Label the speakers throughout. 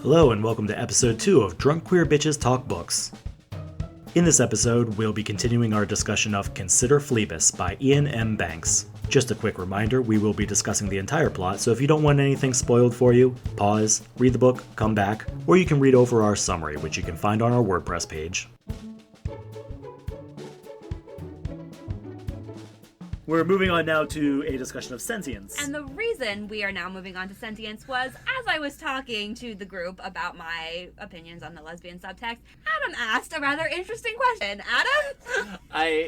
Speaker 1: Hello and welcome to episode 2 of Drunk Queer Bitches Talk Books. In this episode, we'll be continuing our discussion of Consider Phlebas by Iain M. Banks. Just a quick reminder, we will be discussing the entire plot, so if you don't want anything spoiled for you, pause, read the book, come back, or you can read over our summary, which you can find on our WordPress page. We're moving on now to a discussion of sentience.
Speaker 2: And the reason we are now moving on to sentience was, as I was talking to the group about my opinions on the lesbian subtext, Adam asked a rather interesting question. Adam?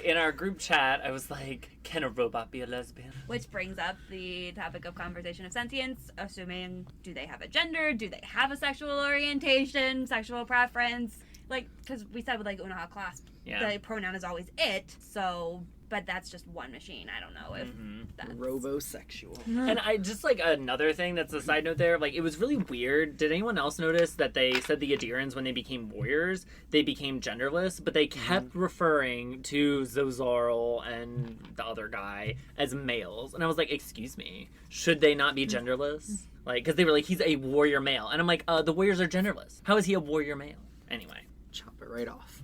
Speaker 3: In our group chat, I was like, can a robot be a lesbian?
Speaker 2: Which brings up the topic of conversation of sentience, assuming, do they have a gender? Do they have a sexual orientation, sexual preference? Like, because we said with, like, Unaha Clasp, the pronoun is always it, so... But that's just one machine. I don't know if that's...
Speaker 4: Robosexual.
Speaker 3: And I just, like, another thing that's a side note there, like, it was really weird. Did anyone else notice that they said the Adirans, when they became warriors, they became genderless, but they kept referring to Zozarl and the other guy as males. And I was like, excuse me, should they not be genderless? Like, because they were like, he's a warrior male. And I'm like, the warriors are genderless. How is he a warrior male? Anyway.
Speaker 4: Chop it right off.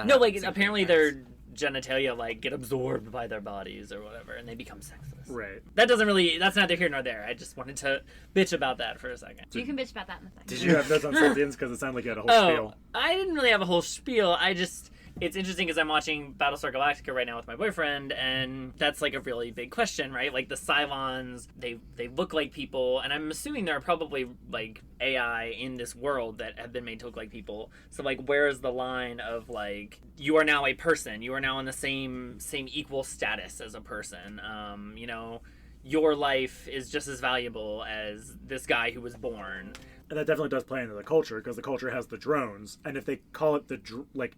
Speaker 3: No, like, apparently their genitalia, like, get absorbed by their bodies or whatever, and they become sexless.
Speaker 1: Right.
Speaker 3: That's neither here nor there. I just wanted to bitch about that for a second.
Speaker 2: You can bitch about that in a second.
Speaker 1: Did you have those on sentience? Because it sounded like you had a whole spiel.
Speaker 3: I didn't really have a whole spiel. It's interesting because I'm watching Battlestar Galactica right now with my boyfriend, and that's like a really big question, right? Like the Cylons, they look like people, and I'm assuming there are probably like AI in this world that have been made to look like people. So like, where is the line of like, you are now a person, you are now in the same equal status as a person, you know, your life is just as valuable as this guy who was born.
Speaker 1: And that definitely does play into the culture, because the culture has the drones, and if they call it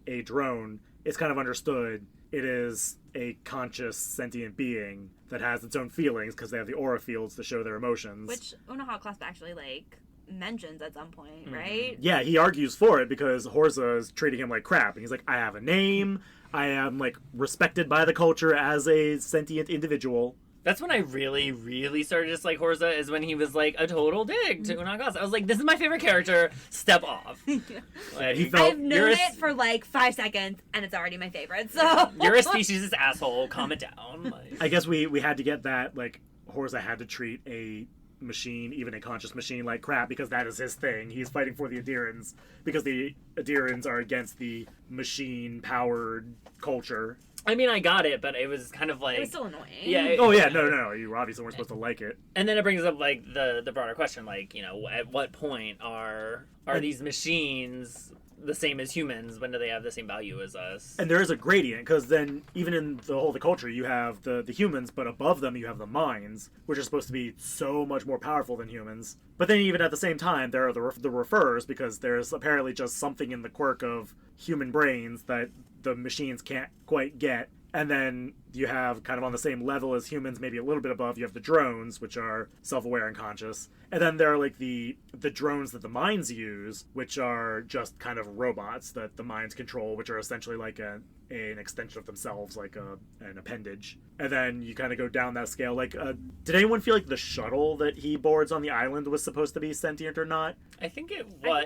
Speaker 1: a drone, it's kind of understood it is a conscious sentient being that has its own feelings, because they have the aura fields to show their emotions.
Speaker 2: Which Unaha Clasp actually, like, mentions at some point, right?
Speaker 1: Yeah, he argues for it, because Horza is treating him like crap, and he's like, I have a name, I am, like, respected by the culture as a sentient individual.
Speaker 3: That's when I really, really started to dislike Horza, is when he was like a total dick to Unagas. I was like, this is my favorite character. Step off. Like,
Speaker 2: I've known it for like 5 seconds, and it's already my favorite. So
Speaker 3: you're a species' asshole. Calm it down. Like,
Speaker 1: I guess we had to get that, like, Horza had to treat a machine, even a conscious machine, like crap, because that is his thing. He's fighting for the Adirans, because the Adirans are against the machine-powered culture.
Speaker 3: I mean, I got it, but it was kind of like...
Speaker 2: It was still annoying.
Speaker 3: Yeah.
Speaker 1: No, you obviously weren't supposed to like it.
Speaker 3: And then it brings up, like, the broader question, like, you know, at what point are these machines the same as humans? When do they have the same value as us?
Speaker 1: And there is a gradient, because then, even in the culture, you have the humans, but above them you have the minds, which are supposed to be so much more powerful than humans. But then even at the same time, there are the referrers, because there's apparently just something in the quirk of human brains that the machines can't quite get. And then you have, kind of on the same level as humans, maybe a little bit above, you have the drones, which are self-aware and conscious. And then there are, like, the drones that the minds use, which are just kind of robots that the minds control, which are essentially like an extension of themselves, like an appendage. And then you kind of go down that scale. Like, did anyone feel like the shuttle that he boards on the island was supposed to be sentient or not?
Speaker 3: I think it was.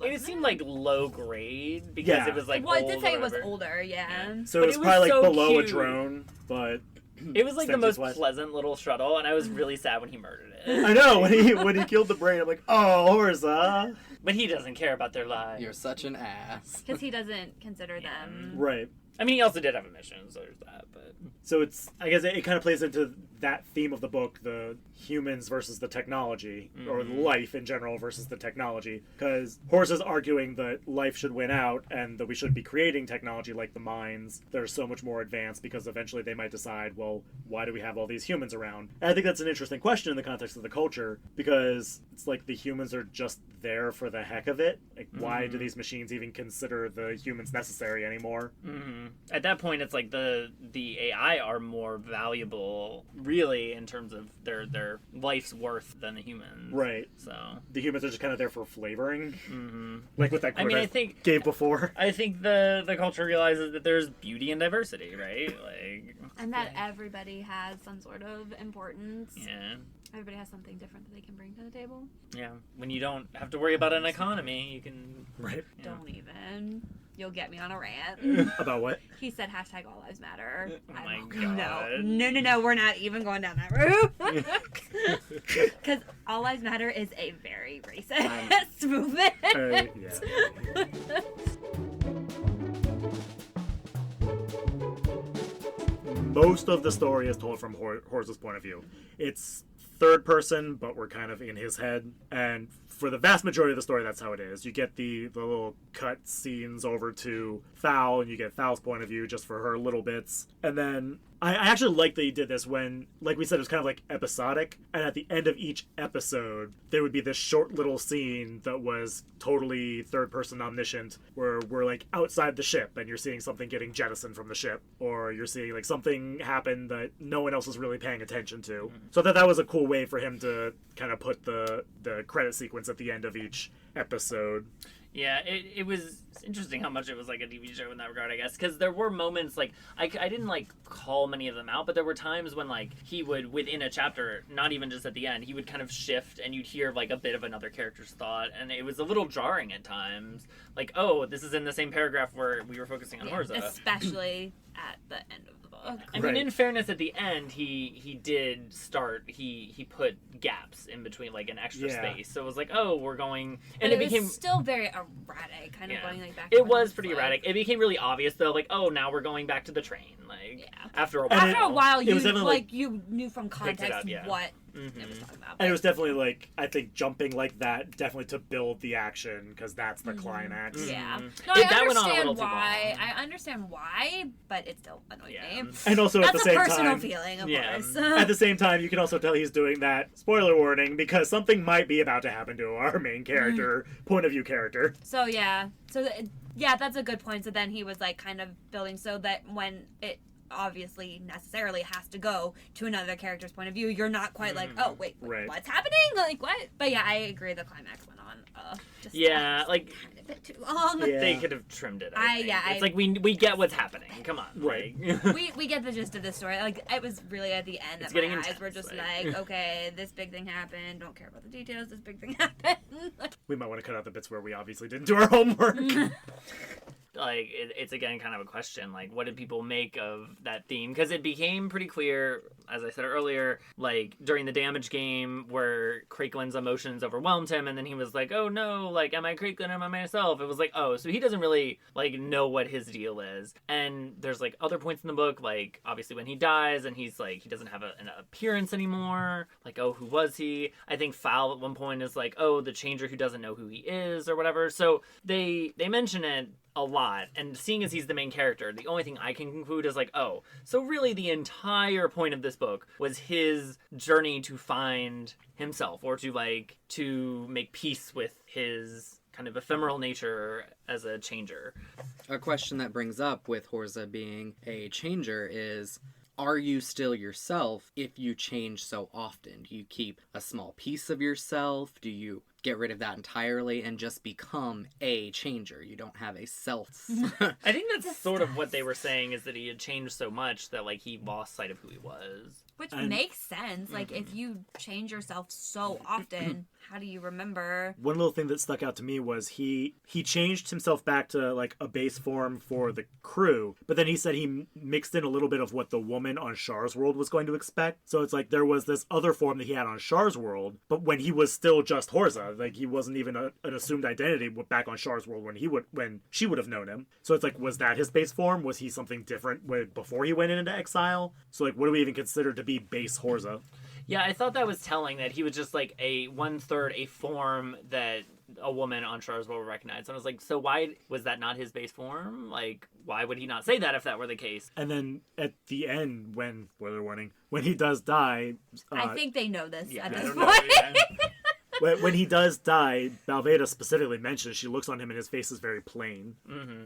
Speaker 3: It seemed like low grade, because it was like
Speaker 2: Well, it did say it was older, yeah.
Speaker 1: So it was probably like below cute. A drone, but...
Speaker 3: It was like the most pleasant little shuttle, and I was really sad when he murdered it.
Speaker 1: I know, when he killed the brain, I'm like, oh, Horza.
Speaker 3: But he doesn't care about their lives.
Speaker 4: You're such an ass.
Speaker 2: Because he doesn't consider them.
Speaker 1: Right.
Speaker 3: I mean, he also did have a mission, so there's that, but...
Speaker 1: So I guess it kind of plays into that theme of the book, the humans versus the technology, or life in general versus the technology. Because Horza's arguing that life should win out, and that we should be creating technology like the mines that are so much more advanced, because eventually they might decide, well, why do we have all these humans around? And I think that's an interesting question in the context of the culture, because it's like the humans are just there for the heck of it. Like, why do these machines even consider the humans necessary anymore?
Speaker 3: At that point, it's like the AI are more valuable, really, in terms of their life's worth than the humans.
Speaker 1: Right.
Speaker 3: So
Speaker 1: the humans are just kind of there for flavoring, like with that quote
Speaker 3: I think
Speaker 1: gave before.
Speaker 3: I think the culture realizes that there's beauty and diversity, right? Like,
Speaker 2: and that everybody has some sort of importance.
Speaker 3: Yeah.
Speaker 2: Everybody has something different that they can bring to the table.
Speaker 3: Yeah, when you don't have to worry about an economy, you can...
Speaker 1: Right.
Speaker 3: Yeah.
Speaker 2: Don't even. You'll get me on a rant.
Speaker 1: About what?
Speaker 2: He said hashtag all lives matter.
Speaker 3: Oh my
Speaker 2: No.
Speaker 3: God.
Speaker 2: No, we're not even going down that route. Because all lives matter is a very racist movement.
Speaker 1: Yeah. Most of the story is told from Horza's point of view. It's third person, but we're kind of in his head. And for the vast majority of the story, that's how it is. You get the little cut scenes over to Thal, and you get Thal's point of view just for her little bits. And then I actually like that he did this when, like we said, it was kind of like episodic. And at the end of each episode, there would be this short little scene that was totally third-person omniscient, where we're like outside the ship and you're seeing something getting jettisoned from the ship, or you're seeing like something happen that no one else is really paying attention to. So that was a cool way for him to kind of put the credit sequence at the end of each episode.
Speaker 3: Yeah, it was interesting how much it was like a TV show in that regard, I guess, because there were moments, like, I didn't, like, call many of them out, but there were times when, like, he would, within a chapter, not even just at the end, he would kind of shift, and you'd hear, like, a bit of another character's thought, and it was a little jarring at times. Like, oh, this is in the same paragraph where we were focusing on Horza.
Speaker 2: Especially at the end of the book.
Speaker 3: I mean, in fairness, at the end, he did start, he put gaps in between, like, an extra space. So it was like, oh, we're going... And
Speaker 2: it
Speaker 3: became...
Speaker 2: was still very erratic, kind of going, like, back and
Speaker 3: It
Speaker 2: forth.
Speaker 3: was pretty erratic. It became really obvious, though, like, oh, now we're going back to the train. Like, after a while.
Speaker 2: After a while, you,
Speaker 1: like,
Speaker 2: you knew from context
Speaker 3: up, yeah.
Speaker 2: what it was talking about.
Speaker 1: And it was definitely, like, I think jumping like that, definitely to build the action, because that's the climax.
Speaker 2: Yeah.
Speaker 3: Mhm.
Speaker 2: No,
Speaker 3: That
Speaker 2: I
Speaker 3: went on a
Speaker 2: understand
Speaker 3: little too
Speaker 2: why.
Speaker 3: long.
Speaker 2: I understand why, but it still annoyed me.
Speaker 1: And also at the
Speaker 2: That's
Speaker 1: same
Speaker 2: a personal
Speaker 1: time,
Speaker 2: feeling, of
Speaker 3: Yeah.
Speaker 2: course.
Speaker 1: at the same time, you can also tell he's doing that, spoiler warning, because something might be about to happen to our main character, point of view character.
Speaker 2: So, yeah. Yeah, that's a good point. So then he was, like, kind of building so that when it obviously necessarily has to go to another character's point of view, you're not quite like, oh, wait,
Speaker 1: Right.
Speaker 2: what's happening? Like, what? But yeah, I agree the climax went on just
Speaker 3: like...
Speaker 2: kind of a bit too long.
Speaker 1: Yeah.
Speaker 3: They could have trimmed it, I think. It's like, we get what's happening. Come on.
Speaker 1: Right.
Speaker 3: Like...
Speaker 2: we get the gist of the story. Like, it was really at the end
Speaker 3: It's
Speaker 2: that my
Speaker 3: getting
Speaker 2: eyes
Speaker 3: intense,
Speaker 2: were just
Speaker 3: like-
Speaker 2: like, okay, this big thing happened. Don't care about the details. This big thing happened.
Speaker 1: We might want to cut out the bits where we obviously didn't do our homework.
Speaker 3: Like, it's again kind of a question, like, what did people make of that theme? Because it became pretty clear, as I said earlier, like, during the damage game, where Craiklin's emotions overwhelmed him, and then he was like, oh no, like, am I Craiklin, am I myself? It was like, oh, so he doesn't really, like, know what his deal is. And there's, like, other points in the book, like, obviously when he dies, and he's, like, he doesn't have an appearance anymore, like, oh, who was he? I think Fowl at one point is like, oh, the changer who doesn't know who he is, or whatever. So they mention it a lot, and seeing as he's the main character, the only thing I can conclude is like, oh, so really the entire point of this book was his journey to find himself, or to make peace with his kind of ephemeral nature as a changer.
Speaker 4: A question that brings up with Horza being a changer is, are you still yourself if you change so often? Do you keep a small piece of yourself? Do you get rid of that entirely and just become a changer? You don't have a self.
Speaker 3: I think that's sort of what they were saying, is that he had changed so much that, like, he lost sight of who he was.
Speaker 2: Which makes sense. Like, if you change yourself so often, how do you remember?
Speaker 1: One little thing that stuck out to me was he changed himself back to, like, a base form for the crew, but then he said he mixed in a little bit of what the woman on Shar's world was going to expect. So it's like there was this other form that he had on Shar's world, but when he was still just Horza, like, he wasn't even an assumed identity back on Shar's world when she would have known him. So it's like, was that his base form? Was he something different before he went into exile? So, like, what do we even consider to be base Horza?
Speaker 3: Yeah, I thought that was telling, that he was just like a 1/3 a form that a woman on Shar's world would recognize. And I was like, so why was that not his base form? Like, why would he not say that if that were the case?
Speaker 1: And then at the end, when, spoiler warning, when he does die...
Speaker 2: I think they know this at this
Speaker 3: I don't
Speaker 2: point.
Speaker 3: know,
Speaker 1: when he does die, Balveda specifically mentions, she looks on him and his face is very plain.
Speaker 3: Mm-hmm.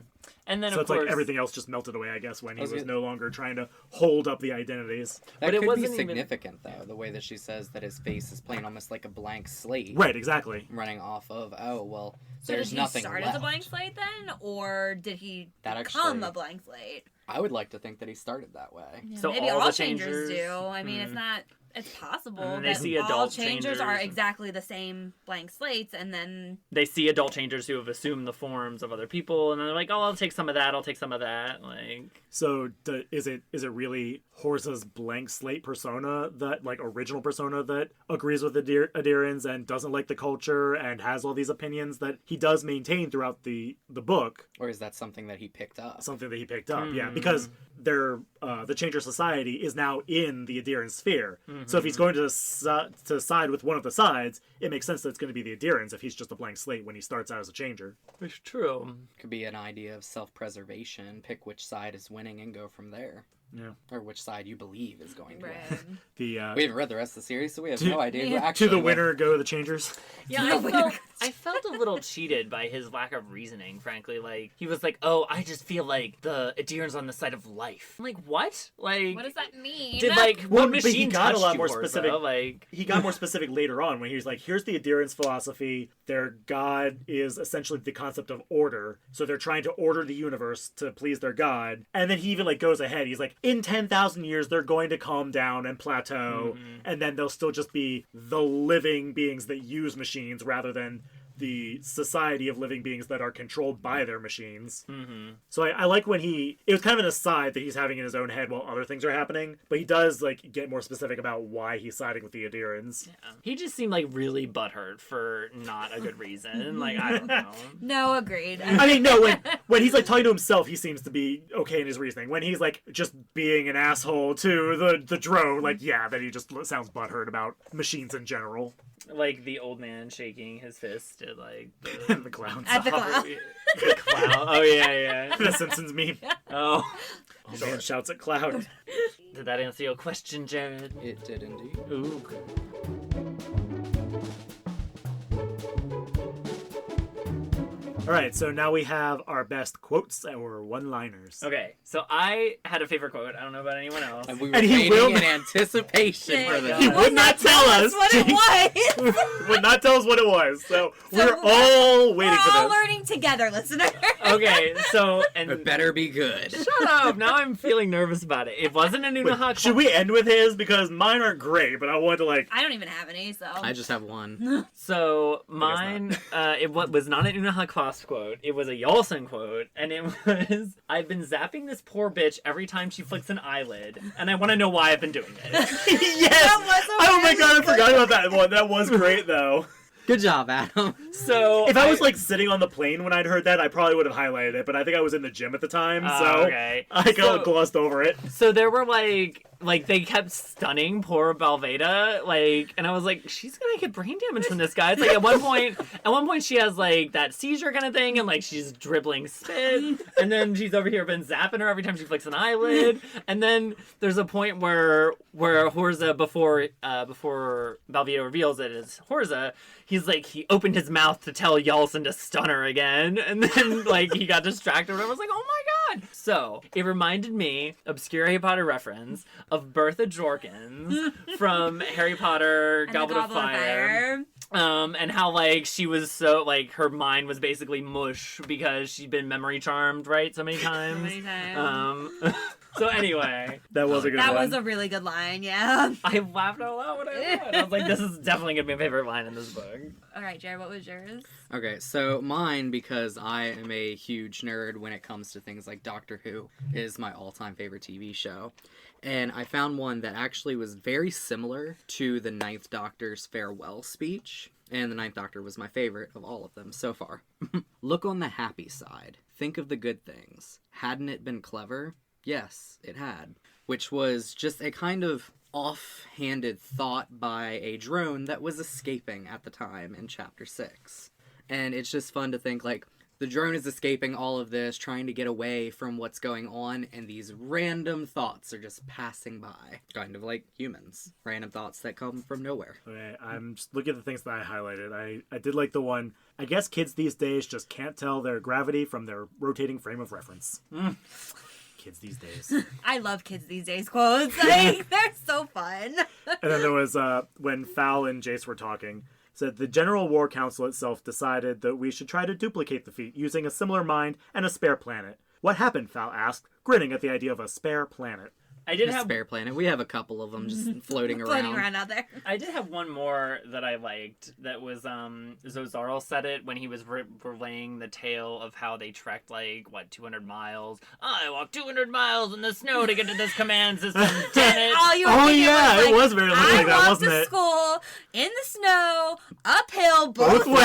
Speaker 3: And then,
Speaker 1: so
Speaker 3: of
Speaker 1: it's
Speaker 3: course,
Speaker 1: like everything else just melted away, I guess, when he was no longer trying to hold up the identities.
Speaker 4: That
Speaker 3: But it
Speaker 4: could be
Speaker 3: wasn't even-
Speaker 4: significant, though, the way that she says that his face is plain, almost like a blank slate.
Speaker 1: Right, exactly.
Speaker 4: Running off of, oh, well,
Speaker 2: So
Speaker 4: there's
Speaker 2: did he
Speaker 4: nothing
Speaker 2: start
Speaker 4: left.
Speaker 2: as a blank slate then, or did he
Speaker 4: That
Speaker 2: become
Speaker 4: actually-
Speaker 2: a blank slate?
Speaker 4: I would like to think that he started that way.
Speaker 2: Yeah,
Speaker 3: So
Speaker 2: maybe
Speaker 3: all
Speaker 2: all
Speaker 3: the
Speaker 2: changers
Speaker 3: changers-
Speaker 2: do. I mean, it's not It's possible
Speaker 3: And then they
Speaker 2: that
Speaker 3: see
Speaker 2: all
Speaker 3: adult
Speaker 2: changers are
Speaker 3: changers.
Speaker 2: exactly the same blank slates, and then
Speaker 3: They see adult changers who have assumed the forms of other people, and then they're like, "Oh, I'll take some of that. I'll take some of that." Like,
Speaker 1: So is it really Horza's blank slate persona, that like original persona, that agrees with the Adirans and doesn't like the culture and has all these opinions that he does maintain throughout the book?
Speaker 4: Or is that something that he picked up?
Speaker 1: Something that he picked up, yeah, because they're the Changer Society is now in the Adiran sphere. So if he's going to side with one of the sides, it makes sense that it's going to be the Adirans if he's just a blank slate when he starts out as a Changer.
Speaker 3: it's true.
Speaker 4: Could be an idea of self-preservation. Pick which side is winning and go from there.
Speaker 1: Yeah.
Speaker 4: Or which side you believe is going to
Speaker 2: right.
Speaker 4: win.
Speaker 1: The
Speaker 4: We haven't read the rest of the series, so we have no idea who actually
Speaker 1: to the
Speaker 4: won.
Speaker 1: winner go the Changers.
Speaker 3: Yeah, I felt a little cheated by his lack of reasoning, frankly. Like, he was like, "Oh, I just feel like the Adirans on the side of life." I'm like, what? Like,
Speaker 2: What does that mean?
Speaker 3: did, like,
Speaker 1: Well,
Speaker 3: what
Speaker 1: but
Speaker 3: machine
Speaker 1: he got a
Speaker 3: touched
Speaker 1: lot
Speaker 3: you,
Speaker 1: more
Speaker 3: Horza?
Speaker 1: specific.
Speaker 3: Like,
Speaker 1: He got more specific later on when he was like, here's the Adirans' philosophy. Their god is essentially the concept of order. So they're trying to order the universe to please their god. And then he even like goes ahead. He's like, in 10,000 years, they're going to calm down and plateau. And then they'll still just be the living beings that use machines rather than the society of living beings that are controlled by their machines. So I like when it was kind of an aside that he's having in his own head while other things are happening, but he does like get more specific about why he's siding with the Adirans.
Speaker 3: he just seemed like really butthurt for not a good reason. Like, I don't know.
Speaker 2: No, agreed.
Speaker 1: I mean, no, when he's like talking to himself, he seems to be okay in his reasoning. When he's like just being an asshole to the drone, like, yeah, then he just sounds butthurt about machines in general.
Speaker 3: Like the old man shaking his fist at like
Speaker 1: The clowns.
Speaker 2: At the clown.
Speaker 3: the clown. Oh yeah.
Speaker 1: The Simpsons meme.
Speaker 3: Oh,
Speaker 1: Oh, man shouts at Cloud.
Speaker 3: did that answer your question, Jared?
Speaker 4: It did indeed.
Speaker 3: Ooh.
Speaker 1: All right, so now we have our best quotes or one-liners.
Speaker 3: Okay, so I had a favorite quote. I don't know about anyone else.
Speaker 4: And we were
Speaker 1: And he
Speaker 4: waiting
Speaker 1: will
Speaker 4: in
Speaker 1: not-
Speaker 4: anticipation
Speaker 2: Yeah,
Speaker 4: for
Speaker 2: he
Speaker 4: this.
Speaker 1: He would not tell us
Speaker 2: what it was.
Speaker 1: would not tell us what it was. So we're
Speaker 2: we're-
Speaker 1: all waiting
Speaker 2: We're
Speaker 1: for
Speaker 2: all
Speaker 1: this.
Speaker 2: learning together, listener.
Speaker 3: Okay, so and
Speaker 4: It better be good.
Speaker 3: shut up. Now I'm feeling nervous about it. It wasn't a
Speaker 1: Wait,
Speaker 3: Nunaha.
Speaker 1: should we end with his? Because mine aren't great, but I wanted to like...
Speaker 2: I don't even have any, so.
Speaker 4: I just have one.
Speaker 3: So mine, was not an Unaha Kloss quote. It was a Yolson quote, and it was, "I've been zapping this poor bitch every time she flicks an eyelid, and I want to know why I've been doing it."
Speaker 1: Yes!
Speaker 2: That was a
Speaker 1: Oh my
Speaker 2: really
Speaker 1: god, I
Speaker 2: good
Speaker 1: forgot about that one. That was great, though.
Speaker 4: Good job, Adam.
Speaker 3: So
Speaker 1: If I was like sitting on the plane when I'd heard that, I probably would have highlighted it, but I think I was in the gym at the time, so
Speaker 3: okay.
Speaker 1: I kind of glossed over it.
Speaker 3: So there were like they kept stunning poor Balveda, like, and I was like, she's gonna get brain damage from this guy. It's like at one point she has like that seizure kind of thing, and like she's dribbling spit, and then she's over here been zapping her every time she flicks an eyelid, and then there's a point where Horza before Balveda reveals it is Horza, he's like he opened his mouth to tell Yalson to stun her again, and then like he got distracted, and I was like, oh my god. So it reminded me, obscure Harry Potter reference, of Bertha Jorkins from Harry Potter
Speaker 2: And the
Speaker 3: Goblet of Fire. And how like she was so like her mind was basically mush because she'd been memory charmed, right, so many times.
Speaker 2: many times.
Speaker 3: So anyway,
Speaker 1: That was a good
Speaker 2: That
Speaker 1: one.
Speaker 2: was a really good line, yeah.
Speaker 3: I laughed out loud when I read it. I was like, this is definitely gonna be my favorite line in this book.
Speaker 2: All right, Jared, what was yours?
Speaker 4: Okay, so mine, because I am a huge nerd when it comes to things like Doctor Who, is my all-time favorite TV show. And I found one that actually was very similar to the Ninth Doctor's farewell speech. And the Ninth Doctor was my favorite of all of them so far. Look on the happy side. Think of the good things. Hadn't it been clever? Yes, it had. Which was just a kind of off-handed thought by a drone that was escaping at the time in Chapter 6. And it's just fun to think, like, the drone is escaping all of this, trying to get away from what's going on, and these random thoughts are just passing by. Kind of like humans. Random thoughts that come from nowhere.
Speaker 1: Okay, I'm just looking at the things that I highlighted. I did like the one, I guess kids these days just can't tell their gravity from their rotating frame of reference. Kids these days.
Speaker 2: I love kids these days quotes. Like, they're so fun.
Speaker 1: And then there was when Fal and Jace were talking, said the General War Council itself decided that we should try to duplicate the feat using a similar mind and a spare planet. What happened? Fal asked, grinning at the idea of a spare planet.
Speaker 3: I did
Speaker 4: A
Speaker 3: have
Speaker 4: spare planet. We have a couple of them just floating around.
Speaker 2: Floating around out there.
Speaker 3: I did have one more that I liked. That was Zozarl said it when he was relaying the tale of how they trekked 200 miles. I walked 200 miles in the snow to get to this command system. Damn it!
Speaker 2: All you were thinking was,
Speaker 1: it was very much like that, wasn't
Speaker 2: I walked to
Speaker 1: it?
Speaker 2: school in the snow, uphill,
Speaker 1: Both ways.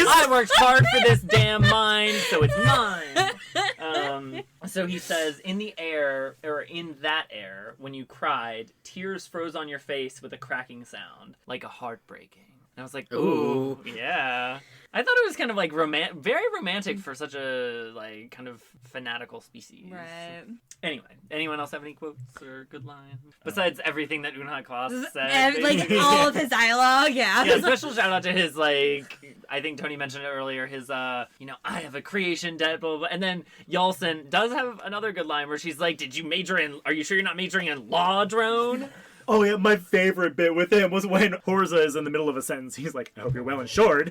Speaker 3: I worked hard for this damn mine, so it's mine. So he says, in the air, or in that air, when you cried, tears froze on your face with a cracking sound, like a heart breaking. And I was like, ooh, yeah. I thought it was kind of very romantic for such a kind of fanatical species.
Speaker 2: Right.
Speaker 3: Anyway, anyone else have any quotes or good lines besides everything that Unha Kloss said?
Speaker 2: All of his dialogue, yeah.
Speaker 3: Yeah, special shout out to his I think Tony mentioned it earlier. His I have a creation debt, blah, blah, blah. And then Yalson does have another good line where she's like, are you sure you're not majoring in law, drone?
Speaker 1: Oh yeah, my favorite bit with him was when Horza is in the middle of a sentence. He's like, I hope you're well insured.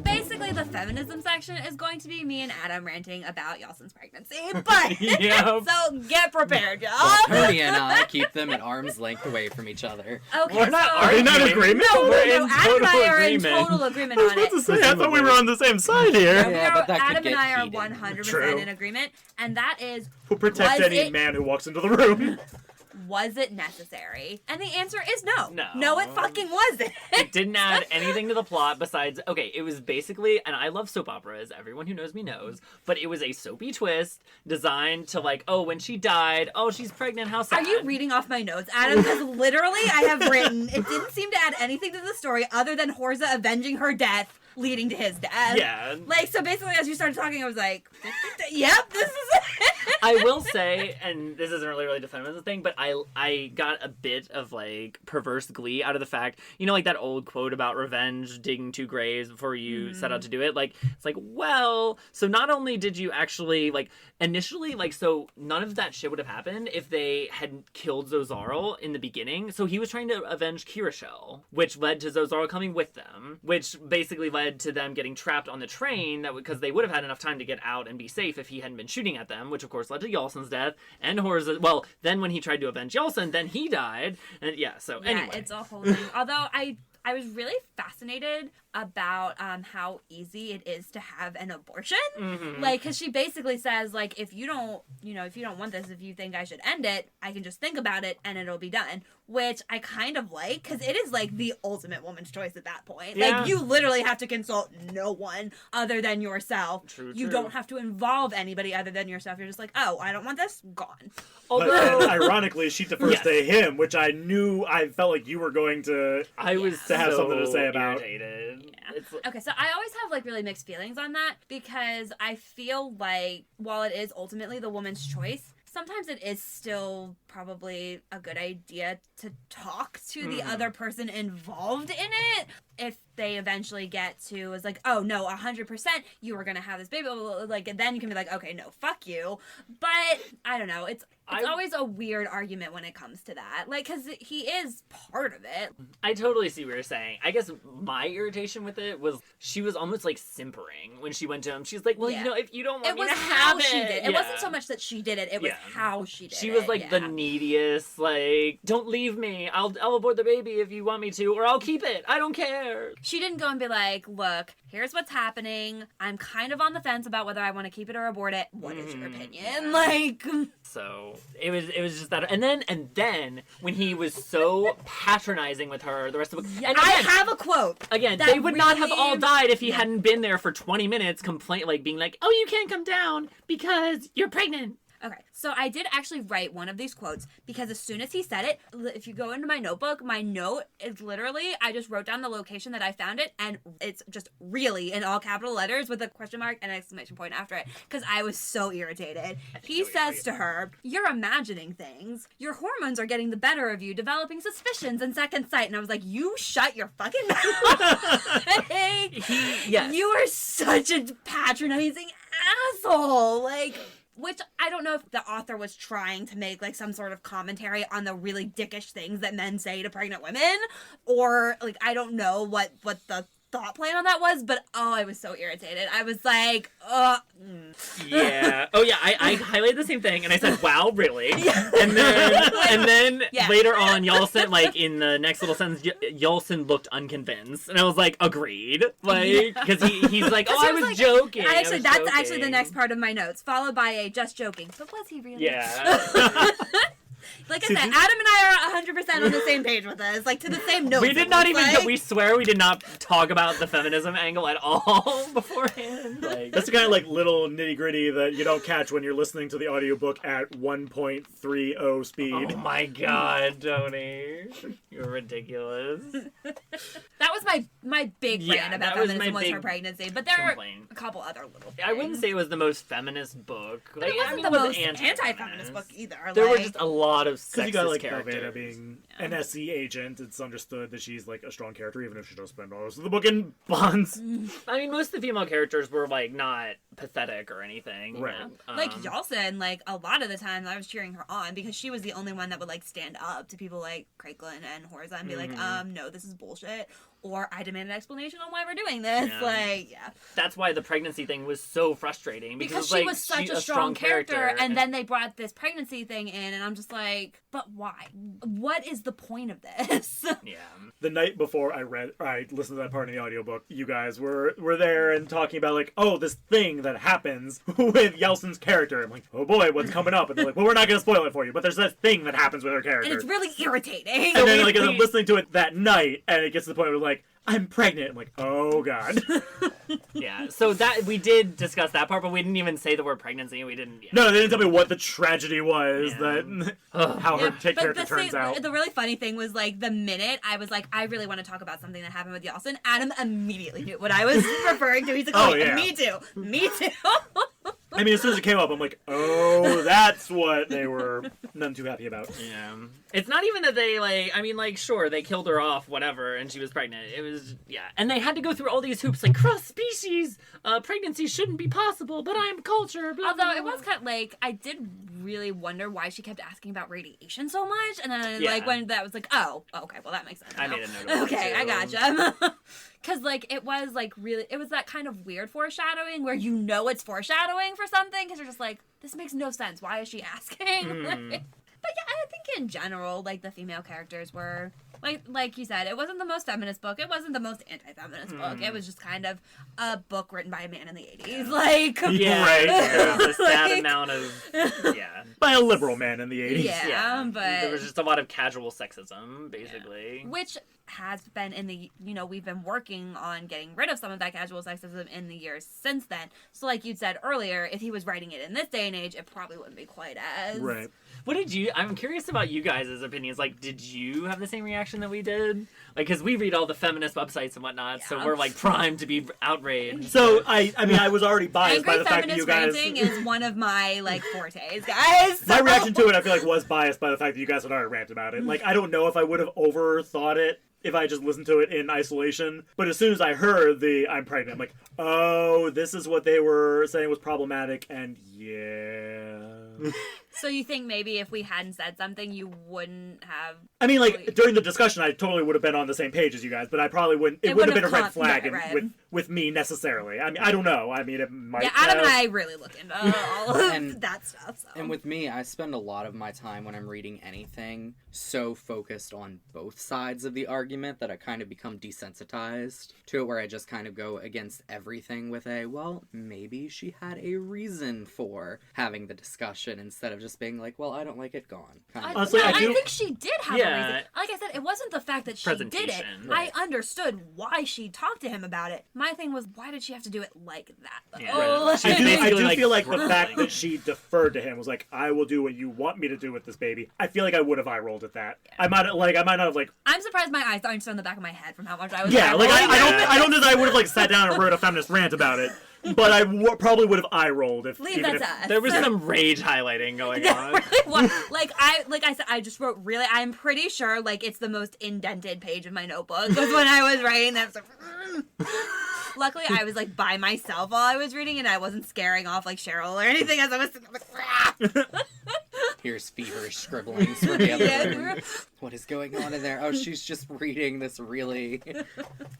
Speaker 2: Basically, the feminism section is going to be me and Adam ranting about Yalson's pregnancy. But
Speaker 3: Yep.
Speaker 2: so get prepared, y'all.
Speaker 4: Well, Tony and I keep them at arm's length away from each other.
Speaker 2: Okay,
Speaker 3: We're not
Speaker 1: Are they not in agreement?
Speaker 2: No,
Speaker 3: We're
Speaker 2: no,
Speaker 3: in
Speaker 2: Adam and I
Speaker 3: total
Speaker 2: are in
Speaker 3: agreement.
Speaker 2: total agreement
Speaker 1: I was
Speaker 2: on
Speaker 1: about
Speaker 2: it.
Speaker 1: to say, I thought we were on the same side here.
Speaker 4: Yeah, but that could
Speaker 2: Adam
Speaker 4: get
Speaker 2: and I are
Speaker 4: heated.
Speaker 2: 100%
Speaker 1: True.
Speaker 2: in agreement, and that is,
Speaker 1: Who protect
Speaker 2: Was
Speaker 1: any
Speaker 2: it-
Speaker 1: man who walks into the room?
Speaker 2: was it necessary? And the answer is no.
Speaker 3: No.
Speaker 2: It fucking wasn't.
Speaker 3: It didn't add anything to the plot besides, okay, it was basically, and I love soap operas, everyone who knows me knows, but it was a soapy twist designed to when she died, she's pregnant, how sad.
Speaker 2: Are you reading off my notes, Adam? Because literally I have written, it didn't seem to add anything to the story other than Horza avenging her death, leading to his death.
Speaker 3: Yeah.
Speaker 2: So basically as you started talking, I was like, yep, this is it.
Speaker 3: I will say, and this isn't really related to feminism thing, but I got a bit of perverse glee out of the fact, that old quote about revenge digging 2 graves before you set out to do it. So not only did you actually initially so none of that shit would have happened if they hadn't killed Zozarl in the beginning. So he was trying to avenge Kirishel, which led to Zozarl coming with them, which basically led to them getting trapped on the train because they would have had enough time to get out and be safe if he hadn't been shooting at them, which of course led to Yalson's death and Horza. Well, then when he tried to avenge Yalson, then he died. And anyway.
Speaker 2: It's a whole thing. Although I was really fascinated about how easy it is to have an abortion.
Speaker 3: Mm-hmm.
Speaker 2: Because she basically says, if you don't want this, if you think I should end it, I can just think about it and it'll be done. Which I kind of like, because it is the ultimate woman's choice at that point.
Speaker 3: Yeah.
Speaker 2: You literally have to consult no one other than yourself.
Speaker 3: True.
Speaker 2: You don't have to involve anybody other than yourself. You're just I don't want this, gone.
Speaker 3: Although,
Speaker 1: But ironically, she defers
Speaker 3: Yes.
Speaker 1: to him, which I felt like you were going to.
Speaker 3: I was
Speaker 1: To have
Speaker 3: so
Speaker 1: something to say about.
Speaker 3: irritated.
Speaker 2: Yeah. Okay, so I always have really mixed feelings on that because I feel like while it is ultimately the woman's choice, sometimes it is still probably a good idea to talk to the other person involved in it. If they eventually get to is oh no, 100% you were gonna have this baby, then you can be okay, no, fuck you. But I don't know, it's always a weird argument when it comes to that, because he is part of it.
Speaker 3: I totally see what you're saying. I guess my irritation with it was she was almost simpering when she went to him. She's like, well,
Speaker 2: Yeah.
Speaker 3: If you don't want
Speaker 2: It
Speaker 3: me
Speaker 2: was
Speaker 3: to
Speaker 2: how
Speaker 3: have
Speaker 2: she
Speaker 3: it.
Speaker 2: did. It wasn't so much that she did it. It was
Speaker 3: Yeah.
Speaker 2: how she did it.
Speaker 3: She was the neediest, don't leave me. I'll abort the baby if you want me to, or I'll keep it. I don't care.
Speaker 2: She didn't go and be look, here's what's happening. I'm kind of on the fence about whether I want to keep it or abort it. What is your opinion?
Speaker 3: So it was just that, and then when he was so patronizing with her, the rest of the book.
Speaker 2: Yeah,
Speaker 3: And
Speaker 2: I
Speaker 3: again,
Speaker 2: have a quote.
Speaker 3: Again,
Speaker 2: that
Speaker 3: they would not have
Speaker 2: really-
Speaker 3: all died if he hadn't been there for 20 minutes, being oh, you can't come down because you're pregnant.
Speaker 2: Okay, so I did actually write one of these quotes because as soon as he said it, if you go into my notebook, my note is literally, I just wrote down the location that I found it, and it's just really in all capital letters with a question mark and an exclamation point after it, because I was so irritated. He says to her, you're imagining things. Your hormones are getting the better of you, developing suspicions and second sight. And I was like, you shut your fucking mouth.
Speaker 3: Yes.
Speaker 2: You are such a patronizing asshole. Which I don't know if the author was trying to make some sort of commentary on the really dickish things that men say to pregnant women, or I don't know what the thought plan on that was, but I was so irritated. I was like, ugh.
Speaker 3: Yeah. Oh yeah, I highlighted the same thing and I said, wow, really?
Speaker 2: Yeah.
Speaker 3: And then
Speaker 2: Yeah.
Speaker 3: later on, Yalson, like in the next little sentence, Yalson looked unconvinced. And I was like, agreed. Like, because he's like, oh, I was
Speaker 2: like,
Speaker 3: joking.
Speaker 2: That's
Speaker 3: joking.
Speaker 2: actually the next part of my notes, followed by a just joking. But was he really?
Speaker 3: Yeah.
Speaker 2: Like I said, Adam and I are 100% on the same page with this. Like, to the same note.
Speaker 3: We did not even, we swear we did not talk about the feminism angle at all beforehand. Like,
Speaker 1: That's the kind of like little nitty gritty that you don't catch when you're listening to the audiobook at 1.30 speed.
Speaker 3: oh my god, Tony. You're ridiculous.
Speaker 2: That was my big rant about
Speaker 3: that was
Speaker 2: feminism
Speaker 3: my
Speaker 2: was her
Speaker 3: big
Speaker 2: pregnancy. But there
Speaker 3: complaint.
Speaker 2: are a couple other little things.
Speaker 3: I wouldn't say it was the most feminist book.
Speaker 2: But it wasn't the most anti-feminist book either.
Speaker 3: There were
Speaker 2: like,
Speaker 3: just a lot of
Speaker 1: Because
Speaker 3: sexist
Speaker 1: you got like
Speaker 3: characters.
Speaker 1: Velveeta being an SE agent, it's understood that she's like a strong character, even if she does spend most of the book in bonds.
Speaker 3: I mean, most of the female characters were like not pathetic or anything.
Speaker 1: Right.
Speaker 2: like Yalson, like a lot of the time I was cheering her on because she was the only one that would like stand up to people like Craiglin and Horza and be like, no, this is bullshit. Or I demand an explanation on why we're doing this.
Speaker 3: Yeah.
Speaker 2: Like, yeah.
Speaker 3: That's why the pregnancy thing was so frustrating
Speaker 2: Because
Speaker 3: like,
Speaker 2: she was such
Speaker 3: she's
Speaker 2: a strong character, and then they brought this pregnancy thing in, and I'm just like, but why? What is the point of this?
Speaker 3: yeah.
Speaker 1: The night before I listened to that part in the audiobook, you guys were there and talking about like, oh, this thing that happens with Yelson's character. I'm like, oh boy, what's coming up? And they're like, well, we're not going to spoil it for you, but there's that thing that happens with her character.
Speaker 2: And it's really irritating.
Speaker 1: And then like I'm listening to it that night, and it gets to the point where like, I'm pregnant. I'm like, oh god.
Speaker 3: Yeah. So that we did discuss that part, but we didn't even say the word pregnancy. We didn't. Yeah.
Speaker 1: No, they didn't tell me what the tragedy was.
Speaker 3: Yeah.
Speaker 1: That
Speaker 3: Ugh.
Speaker 1: how her
Speaker 2: But
Speaker 1: character turns out.
Speaker 2: The really funny thing was like the minute I was like, I really want to talk about something that happened with Yalson, Adam immediately knew what I was referring to. He's like,
Speaker 1: Oh,
Speaker 2: oh
Speaker 1: yeah.
Speaker 2: me too. Me too.
Speaker 1: I mean, as soon as it came up, I'm like, oh, that's what they were none too happy about.
Speaker 3: Yeah. It's not even that they, like, I mean, like, sure, they killed her off, whatever, and she was pregnant. It was, yeah. And they had to go through all these hoops, like, cross-species, pregnancy shouldn't be possible, but I'm culture, blah,
Speaker 2: Although
Speaker 3: blah,
Speaker 2: it
Speaker 3: blah.
Speaker 2: was kind of like, I did really wonder why she kept asking about radiation so much, and then
Speaker 3: Yeah.
Speaker 2: like when that was like, oh, okay, well that makes sense.
Speaker 3: I
Speaker 2: now.
Speaker 3: made a note of that,
Speaker 2: Okay,
Speaker 3: too.
Speaker 2: I gotcha. Because like it was like really, it was that kind of weird foreshadowing where you know it's foreshadowing for something because you're just like, this makes no sense. Why is she asking? But yeah, I think in general, like the female characters were like you said, it wasn't the most feminist book. It wasn't the most anti-feminist book. It was just kind of a book written by a man in the 80s. Like
Speaker 3: Yeah,
Speaker 1: Right.
Speaker 3: yeah. The sad
Speaker 2: Like-
Speaker 3: amount of, yeah.
Speaker 1: By a liberal man in the 80s.
Speaker 2: Yeah, but
Speaker 3: there was just a lot of casual sexism, basically.
Speaker 2: which has been in the, you know, we've been working on getting rid of some of that casual sexism in the years since then. So like you said earlier, if he was writing it in this day and age, it probably wouldn't be quite as
Speaker 1: Right.
Speaker 3: What did you? I'm curious about you guys' opinions. Like, did you have the same reaction that we did? Like, because we read all the feminist websites and whatnot, so
Speaker 2: Yeah.
Speaker 3: we're like primed to be outraged.
Speaker 1: So I mean, I was already biased by
Speaker 2: Angry
Speaker 1: the fact that you
Speaker 2: feminist
Speaker 1: guys.
Speaker 2: ranting is one of my like fortes, guys.
Speaker 1: My
Speaker 2: So-
Speaker 1: reaction to it, I feel like, was biased by the fact that you guys had already ranted about it. Like, I don't know if I would have overthought it if I just listened to it in isolation. But as soon as I heard the "I'm pregnant," I'm like, oh, this is what they were saying was problematic, and yeah.
Speaker 2: So you think maybe if we hadn't said something, you wouldn't have?
Speaker 1: I mean, like, during the discussion, I totally would have been on the same page as you guys, but I probably wouldn't. It wouldn't have been a red flag
Speaker 2: right.
Speaker 1: with me necessarily. I mean, I don't know. I mean, it might.
Speaker 2: Yeah, Adam and
Speaker 1: have.
Speaker 2: I really look into all of
Speaker 4: And-
Speaker 2: that stuff. So.
Speaker 4: And with me, I spend a lot of my time when I'm reading anything so focused on both sides of the argument that I kind of become desensitized to it, where I just kind of go against everything with well, maybe she had a reason for having the discussion instead of just being like, well, I don't like it, gone. Kind of.
Speaker 1: Honestly,
Speaker 2: no,
Speaker 1: I
Speaker 2: I
Speaker 1: do-
Speaker 2: think she did have
Speaker 3: Yeah.
Speaker 2: a reason. Like I said, it wasn't the fact that she did it.
Speaker 3: Presentation.
Speaker 2: I understood why she talked to him about it. My thing was, why did she have to do it like that?
Speaker 3: Yeah,
Speaker 2: Oh,
Speaker 3: right. She
Speaker 1: I do
Speaker 3: basically,
Speaker 1: feel like the
Speaker 3: grilling.
Speaker 1: fact that she deferred to him was like, I will do what you want me to do with this baby. I feel like I would have eye rolled at that. I might not have like,
Speaker 2: I'm surprised my eyes aren't still in the back of my head from how much I was.
Speaker 1: yeah, like
Speaker 2: eye-rolling.
Speaker 1: I don't know that I would have like sat down and wrote a feminist rant about it, but I probably would have eye rolled if
Speaker 2: Leave
Speaker 1: even
Speaker 2: that
Speaker 1: if,
Speaker 2: to us.
Speaker 3: There was some rage highlighting going on.
Speaker 2: like I said, I just wrote really. I'm pretty sure like it's the most indented page of my notebook because when I was writing that. I was like, Luckily, I was like by myself while I was reading, and I wasn't scaring off like Cheryl or anything as I was sitting there, like,
Speaker 4: Here's feverish scribblings for the other
Speaker 2: Yeah.
Speaker 4: room. What is going on in there? Oh, she's just reading this really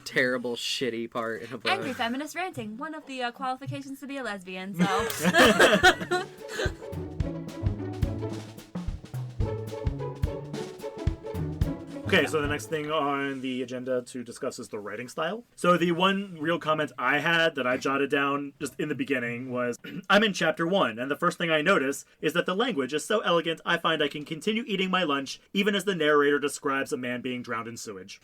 Speaker 4: terrible, shitty part in a book.
Speaker 2: Angry feminist ranting. One of the qualifications to be a lesbian, so.
Speaker 1: Okay, so the next thing on the agenda to discuss is the writing style. So the one real comment I had that I jotted down just in the beginning was, I'm in chapter 1, and the first thing I notice is that the language is so elegant I find I can continue eating my lunch even as the narrator describes a man being drowned in sewage.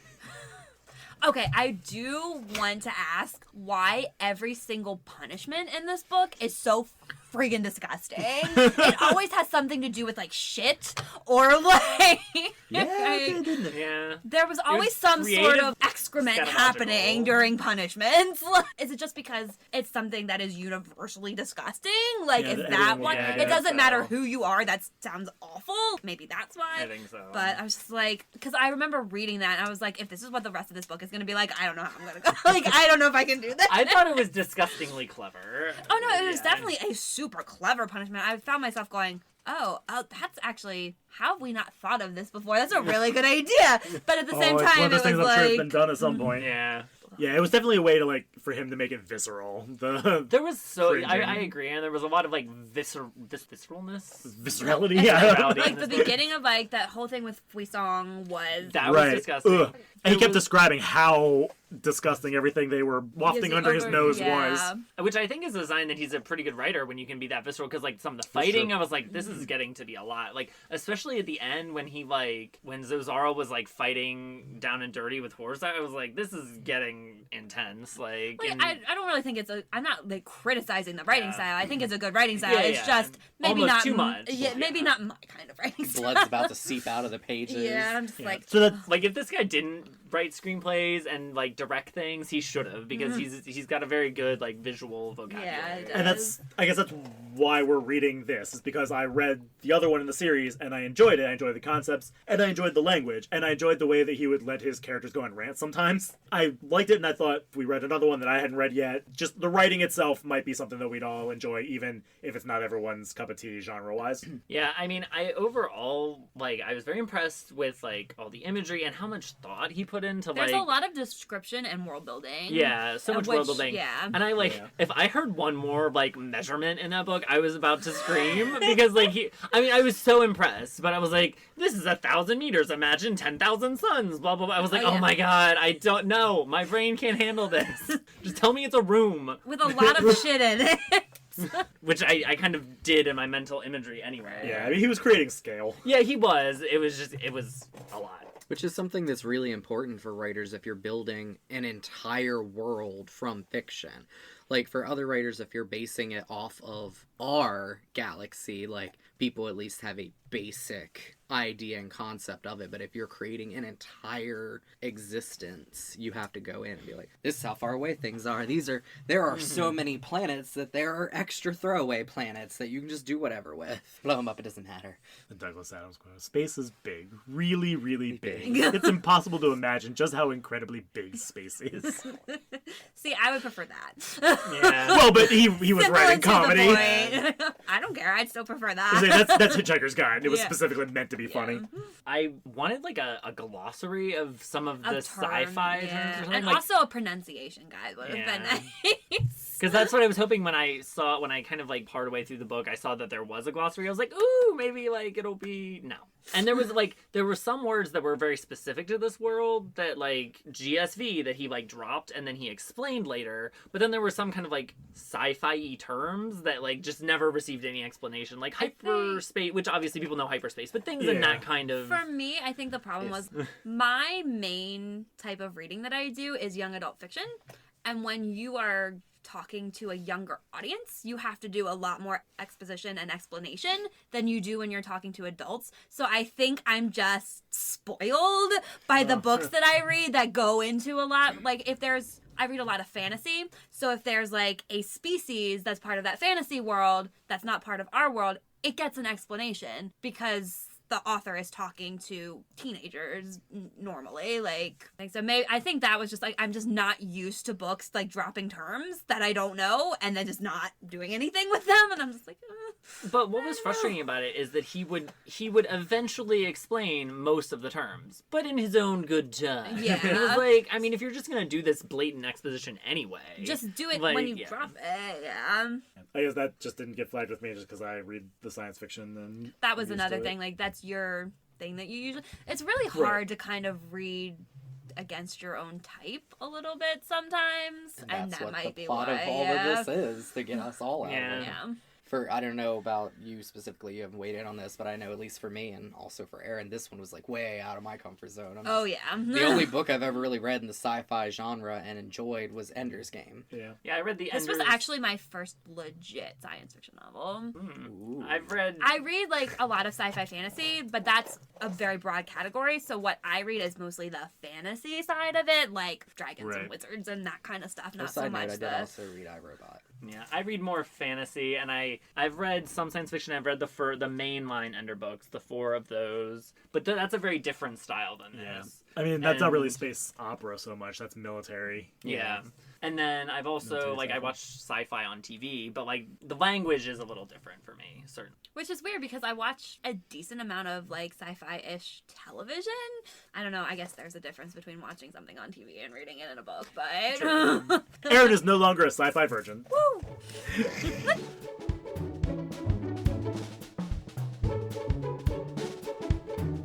Speaker 2: Okay, I do want to ask why every single punishment in this book is so friggin' disgusting. It always has something to do with, like, shit or, like...
Speaker 3: Yeah.
Speaker 2: There was always some sort of excrement happening during punishments. Is it just because it's something that is universally disgusting? Like, is that why? It doesn't matter who you are. That sounds awful. Maybe that's why.
Speaker 3: I think so.
Speaker 2: But I was just like, because I remember reading that and I was like, if this is what the rest of this book is going to be like, I don't know how I'm going to go. Like, I don't know if I can do this.
Speaker 3: I thought it was disgustingly clever.
Speaker 2: Oh, no, it was definitely a super clever punishment. I found myself going, oh, that's actually, how have we not thought of this before? That's a really good idea. But at the same
Speaker 1: it's
Speaker 2: time,
Speaker 1: one of those
Speaker 2: it
Speaker 1: things
Speaker 2: was
Speaker 1: I'm sure it's
Speaker 2: like...
Speaker 1: been done at some point.
Speaker 3: Yeah.
Speaker 1: Yeah, it was definitely a way to, like, for him to make it visceral.
Speaker 3: There was
Speaker 1: Cringing.
Speaker 3: I agree, and there was a lot of, like, visceralness.
Speaker 1: Viscerality, yeah.
Speaker 2: Like, the beginning of, like, that whole thing with Fui-song was...
Speaker 3: That was disgusting.
Speaker 1: Ugh. And he kept describing how disgusting everything they were wafting under his nose was.
Speaker 3: Which I think is a sign that he's a pretty good writer when you can be that visceral, because, like, some of the fighting, I was like, this is getting to be a lot. Like, especially at the end when he, like, when Zozara was, like, fighting down and dirty with Horza, I was like, this is getting intense. Like,
Speaker 2: I don't really think it's a... I'm not, like, criticizing the writing style. I think it's a good writing style. It's just maybe
Speaker 3: almost
Speaker 2: not...
Speaker 3: too much.
Speaker 2: Yeah, maybe not my kind of writing style.
Speaker 4: Blood's about to seep out of the pages.
Speaker 2: Yeah, I'm just like...
Speaker 1: So that,
Speaker 3: like, if this guy didn't write screenplays and, like, direct things, he should have, because he's got a very good, like, visual vocabulary.
Speaker 2: Yeah, it does.
Speaker 1: and that's, I guess that's why we're reading this, is because I read the other one in the series and I enjoyed it. I enjoyed the concepts and I enjoyed the language and I enjoyed the way that he would let his characters go on rants sometimes. I liked it, and I thought if we read another one that I hadn't read yet, just the writing itself might be something that we'd all enjoy, even if it's not everyone's cup of tea genre-wise.
Speaker 3: Yeah, I mean, I overall, like, I was very impressed with, like, all the imagery and how much thought he put into,
Speaker 2: There's
Speaker 3: like...
Speaker 2: a lot of description and world building.
Speaker 3: Yeah, so much world building.
Speaker 2: Yeah.
Speaker 3: And I, like, if I heard one more, like, measurement in that book, I was about to scream, because, like, I was so impressed, but I was like, this is 1,000 meters, imagine 10,000 suns, blah, blah, blah. I was like, oh my god, I don't know. My brain can't handle this. Just tell me it's a room.
Speaker 2: With a lot of shit in it.
Speaker 3: Which I kind of did in my mental imagery anyway.
Speaker 1: Yeah, I mean, he was creating scale.
Speaker 3: Yeah, he was. It was a lot.
Speaker 4: Which is something that's really important for writers if you're building an entire world from fiction. Like, for other writers, if you're basing it off of our galaxy, like, people at least have a basic idea and concept of it. But if you're creating an entire existence, you have to go in and be like, this is how far away things are. There are so many planets that there are extra throwaway planets that you can just do whatever with. Blow them up, it doesn't matter.
Speaker 1: The Douglas Adams quote, space is big. Really, really big. It's impossible to imagine just how incredibly big space is.
Speaker 2: See, I would prefer that.
Speaker 3: Yeah.
Speaker 1: Well, but he was
Speaker 2: Simple
Speaker 1: writing
Speaker 2: and to the
Speaker 1: comedy.
Speaker 2: point. I don't care. I'd still prefer that.
Speaker 1: That's Hitchhiker's Guide. It was
Speaker 2: Yeah.
Speaker 1: specifically meant to be funny.
Speaker 3: I wanted, like, a glossary of some of the
Speaker 2: Term,
Speaker 3: sci-fi terms or something.
Speaker 2: And
Speaker 3: like,
Speaker 2: also a pronunciation guide would have been nice.
Speaker 3: because that's what I was hoping when I kind of, like, part way through the book, I saw that there was a glossary. I was like, ooh, maybe, like, it'll be... No. And there were some words that were very specific to this world that, like, GSV that he, like, dropped and then he explained later. But then there were some kind of, like, sci-fi-y terms that, like, just never received any explanation. Like hyperspace, which obviously people know hyperspace, but things in that kind of...
Speaker 2: For me, I think the problem was my main type of reading that I do is young adult fiction. And when you are talking to a younger audience, you have to do a lot more exposition and explanation than you do when you're talking to adults. So I think I'm just spoiled by the books that I read that go into a lot. Like, I read a lot of fantasy. So if there's, like, a species that's part of that fantasy world that's not part of our world, it gets an explanation because the author is talking to teenagers normally. Like so maybe I think that was just like I'm just not used to books like dropping terms that I don't know and then just not doing anything with them, and I'm just like.
Speaker 3: But what was frustrating about it is that he would eventually explain most of the terms, but in his own good time.
Speaker 2: Yeah.
Speaker 3: It was like, I mean, if you're just gonna do this blatant exposition anyway,
Speaker 2: just do it
Speaker 3: like,
Speaker 2: when you drop it. Yeah.
Speaker 1: I guess that just didn't get flagged with me just because I read the science fiction and
Speaker 2: That was
Speaker 1: I'm used
Speaker 2: another
Speaker 1: to it.
Speaker 2: thing. Like that's your thing that you usually. It's really hard to kind of read against your own type a little bit sometimes, and
Speaker 4: that's
Speaker 2: that
Speaker 4: what
Speaker 2: might
Speaker 4: the
Speaker 2: be
Speaker 4: plot
Speaker 2: why.
Speaker 4: of all of this is, to get us all out
Speaker 3: Yeah.
Speaker 4: of it.
Speaker 2: Yeah.
Speaker 4: I don't know about you specifically, you haven't weighed in on this, but I know at least for me and also for Erin, this one was like way out of my comfort zone.
Speaker 2: Oh yeah.
Speaker 4: The only book I've ever really read in the sci-fi genre and enjoyed was Ender's Game.
Speaker 3: Yeah, I read the.
Speaker 2: This was actually my first legit science fiction novel.
Speaker 4: Ooh.
Speaker 3: I
Speaker 2: read like a lot of sci-fi fantasy, but that's a very broad category. So what I read is mostly the fantasy side of it, like dragons and wizards and that kind of stuff. Not so much
Speaker 4: I did also read iRobot.
Speaker 3: Yeah, I read more fantasy, and I've read some science fiction. I've read the mainline Ender books, the 4 of those, but that's a very different style than this.
Speaker 1: I mean, that's not really space opera so much. That's military.
Speaker 3: Yeah. And then I've also, I watch sci-fi on TV, but, the language is a little different for me, certainly.
Speaker 2: Which is weird because I watch a decent amount of, sci-fi-ish television. I don't know, I guess there's a difference between watching something on TV and reading it in a book, but...
Speaker 1: True. Erin is no longer a sci-fi virgin.
Speaker 2: Woo!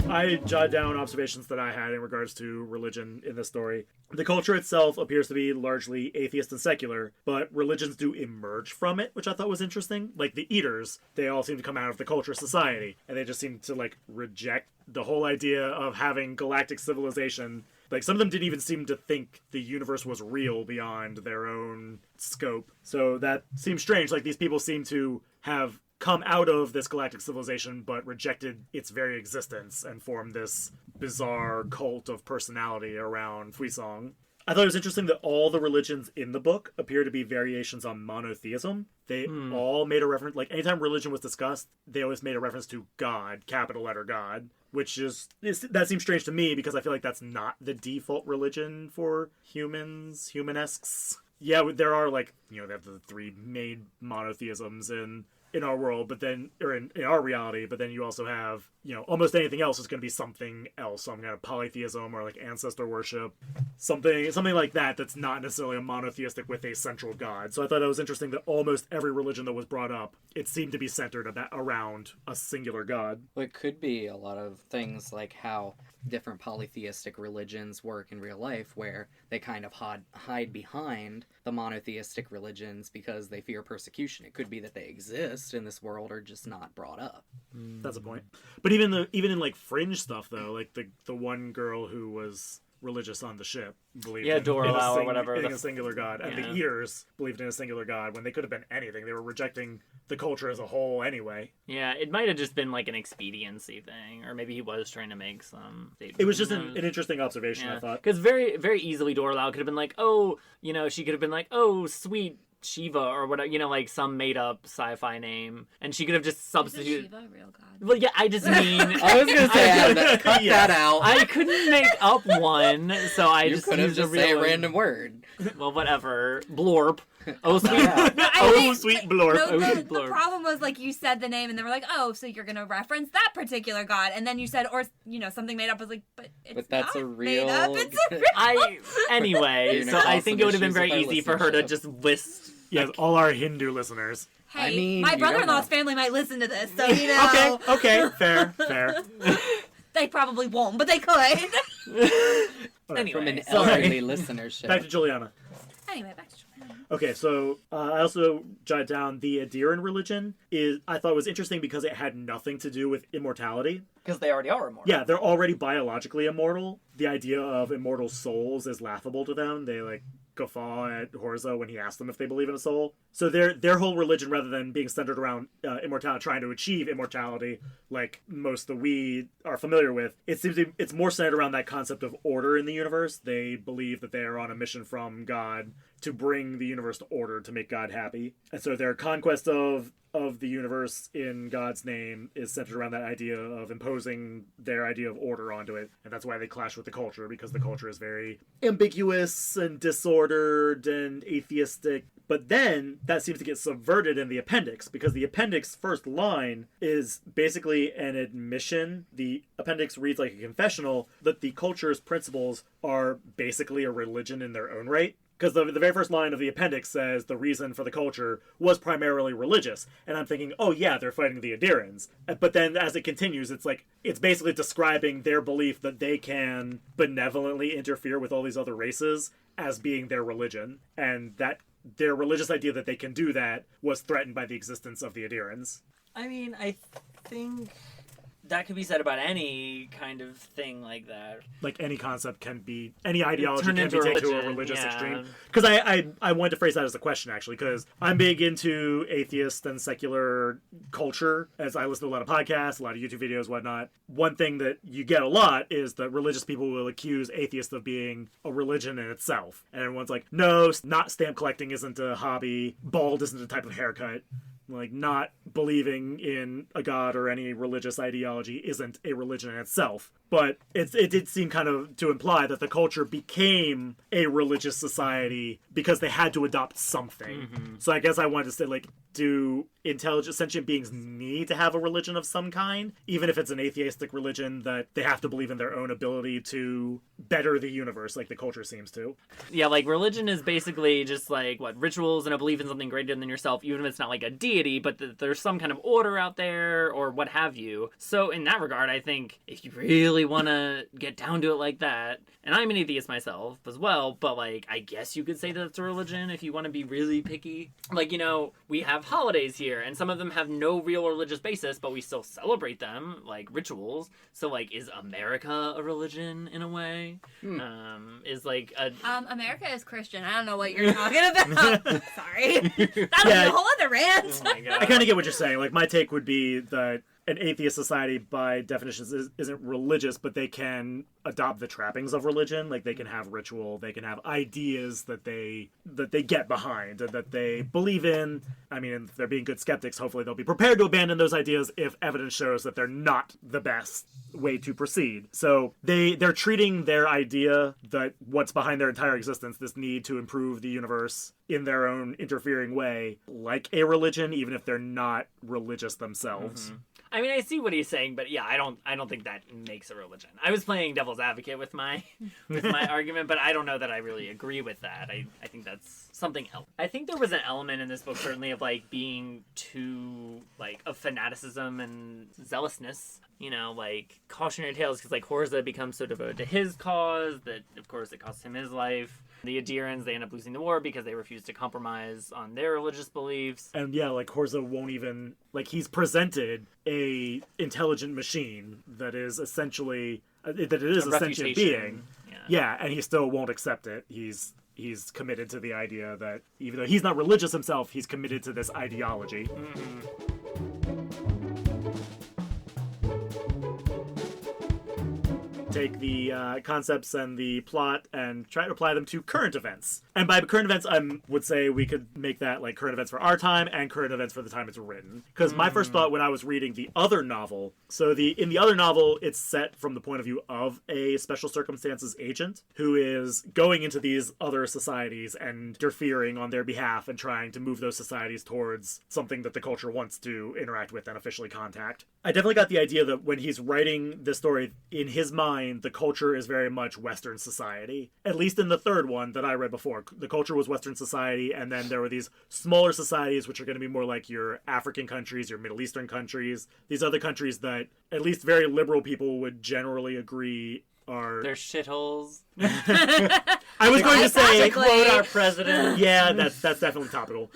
Speaker 1: I jotted down observations that I had in regards to religion in this story. The culture itself appears to be largely atheist and secular, but religions do emerge from it, which I thought was interesting. Like the Eaters, they all seem to come out of the culture society, and they just seem to, reject the whole idea of having galactic civilization. Like, some of them didn't even seem to think the universe was real beyond their own scope. So that seems strange. Like, these people seem to have come out of this galactic civilization but rejected its very existence and formed this bizarre cult of personality around Fuisong. I thought it was interesting that all the religions in the book appear to be variations on monotheism. They all made a reference, anytime religion was discussed, they always made a reference to God, capital letter God, which that seems strange to me because I feel like that's not the default religion for humans, humanesques. Yeah, there are they have the 3 main monotheisms in our world, but then, or in our reality, but then you also have, almost anything else is going to be something else. Some kind of polytheism or ancestor worship, something like that that's not necessarily a monotheistic with a central god. So I thought it was interesting that almost every religion that was brought up, it seemed to be centered around a singular god.
Speaker 4: Well, it could be a lot of things like how different polytheistic religions work in real life, where they kind of hide behind the monotheistic religions because they fear persecution. It could be that they exist in this world or just not brought up.
Speaker 1: That's a point. But even in fringe stuff though, the one girl who was religious on the ship believed in
Speaker 3: Dorlau or whatever,
Speaker 1: in a singular god, and the Eaters believed in a singular god when they could have been anything. They were rejecting the culture as a whole anyway.
Speaker 3: Yeah, it might have just been an expediency thing, or maybe he was trying to make some statement.
Speaker 1: It was just an interesting observation, I thought.
Speaker 3: Because very, very easily Dorlau could have been she could have been sweet Shiva or whatever, some made up sci-fi name, and she could have just substituted.
Speaker 2: Is Shiva a real god?
Speaker 3: Well, yeah, I just mean
Speaker 4: I was gonna say cut that out.
Speaker 3: I couldn't make up one, so I just
Speaker 4: could have
Speaker 3: used
Speaker 4: just
Speaker 3: a real
Speaker 4: say a random word.
Speaker 3: Well, whatever. Blorp. Oh, sweet.
Speaker 1: Sweet blorp.
Speaker 2: The problem was you said the name and they were oh, so you're gonna reference that particular god, and then you said something made up. I was but
Speaker 4: that's a real.
Speaker 2: Made up. It's a real.
Speaker 3: Anyway, so I think it would have been very easy for her to just list.
Speaker 1: Yes, all our Hindu listeners.
Speaker 2: Hey, my brother-in-law's family might listen to this, so
Speaker 1: Okay, fair.
Speaker 2: They probably won't, but they could.
Speaker 3: Anyway,
Speaker 4: from an elderly listenership.
Speaker 1: Back to Juliana.
Speaker 2: Anyway, back to Juliana.
Speaker 1: Okay, so I also jotted down the Adiran religion. I thought was interesting because it had nothing to do with immortality.
Speaker 3: Because they already are immortal.
Speaker 1: Yeah, they're already biologically immortal. The idea of immortal souls is laughable to them. They guffaw at Horza when he asks them if they believe in a soul. So their whole religion, rather than being centered around immortality, trying to achieve immortality, like most that we are familiar with, it's more centered around that concept of order in the universe. They believe that they are on a mission from God to bring the universe to order, to make God happy. And so their conquest of the universe in God's name is centered around that idea of imposing their idea of order onto it. And that's why they clash with the culture, because the culture is very ambiguous and disordered and atheistic. But then that seems to get subverted in the appendix, because the appendix first line is basically an admission. The appendix reads like a confessional that the culture's principles are basically a religion in their own right. Because the very first line of the appendix says the reason for the culture was primarily religious. And I'm thinking, oh yeah, they're fighting the Adirans. But then as it continues, it's basically describing their belief that they can benevolently interfere with all these other races as being their religion. And that their religious idea that they can do that was threatened by the existence of the Adirans.
Speaker 3: I mean, I think that could be said about any kind of thing like that.
Speaker 1: Like any concept can be, any ideology can be
Speaker 3: into
Speaker 1: taken to a
Speaker 3: religion,
Speaker 1: religious
Speaker 3: yeah.
Speaker 1: extreme. Because I wanted to phrase that as a question, actually, because I'm big into atheist and secular culture, as I listen to a lot of podcasts, a lot of YouTube videos, whatnot. One thing that you get a lot is that religious people will accuse atheists of being a religion in itself. And everyone's like, no, not stamp collecting isn't a hobby, bald isn't a type of haircut. Like, not believing in a god or any religious ideology isn't a religion in itself. But it did seem kind of to imply that the culture became a religious society because they had to adopt something. Mm-hmm. So I guess I wanted to say, like, do intelligent sentient beings need to have a religion of some kind? Even if it's an atheistic religion that they have to believe in their own ability to better the universe, like the culture seems to.
Speaker 3: Yeah, like, religion is basically just, like, rituals and a belief in something greater than yourself, even if it's not, like, a deity, but there's some kind of order out there, or what have you. So, in that regard, I think if you really want to get down to it like that, and I'm an atheist myself as well, but, like, I guess you could say that it's a religion if you want to be really picky. Like, you know, we have holidays here, and some of them have no real religious basis, but we still celebrate them, like rituals. So, like, is America a religion in a way? Is like a
Speaker 2: America is Christian. I don't know what you're talking about. Sorry, that was a whole other rant.
Speaker 3: Oh my God.
Speaker 1: I kind of get what you're saying. Like, my take would be that an atheist society, by definition, isn't religious, but they can adopt the trappings of religion. Like, they can have ritual, they can have ideas that they get behind and that they believe in. I mean, if they're being good skeptics, hopefully they'll be prepared to abandon those ideas if evidence shows that they're not the best way to proceed. So they're treating their idea that what's behind their entire existence, this need to improve the universe in their own interfering way, like a religion, even if they're not religious themselves.
Speaker 3: Mm-hmm. I mean, I see what he's saying, but yeah, I don't think that makes a religion. I was playing devil's advocate with my argument, but I don't know that I really agree with that. I think that's something else. I think there was an element in this book, certainly, of, like, being too, like, of fanaticism and zealousness. You know, like, cautionary tales, because, like, Horza becomes so devoted to his cause that, of course, it costs him his life. The Adirans, they end up losing the war because they refuse to compromise on their religious beliefs.
Speaker 1: And yeah, like, Horza won't even, like, he's presented a intelligent machine that is essentially, that it is a sentient being. Yeah, and he still won't accept it. He's committed to the idea that even though he's not religious himself, he's committed to this ideology. Mm-hmm. Take the concepts and the plot and try to apply them to current events. And by current events, I would say we could make that, like, current events for our time and current events for the time it's written. Because my first thought when I was reading the other novel, so in the other novel, it's set from the point of view of a special circumstances agent who is going into these other societies and interfering on their behalf and trying to move those societies towards something that the culture wants to interact with and officially contact. I definitely got the idea that when he's writing this story, in his mind, the culture is very much Western society. At least in the third one that I read before, the culture was Western society, and then there were these smaller societies which are going to be more like your African countries, your Middle Eastern countries, these other countries that at least very liberal people would generally agree are...
Speaker 3: They're shitholes.
Speaker 1: I was going to say...
Speaker 3: quote our president.
Speaker 1: Yeah, that's definitely topical.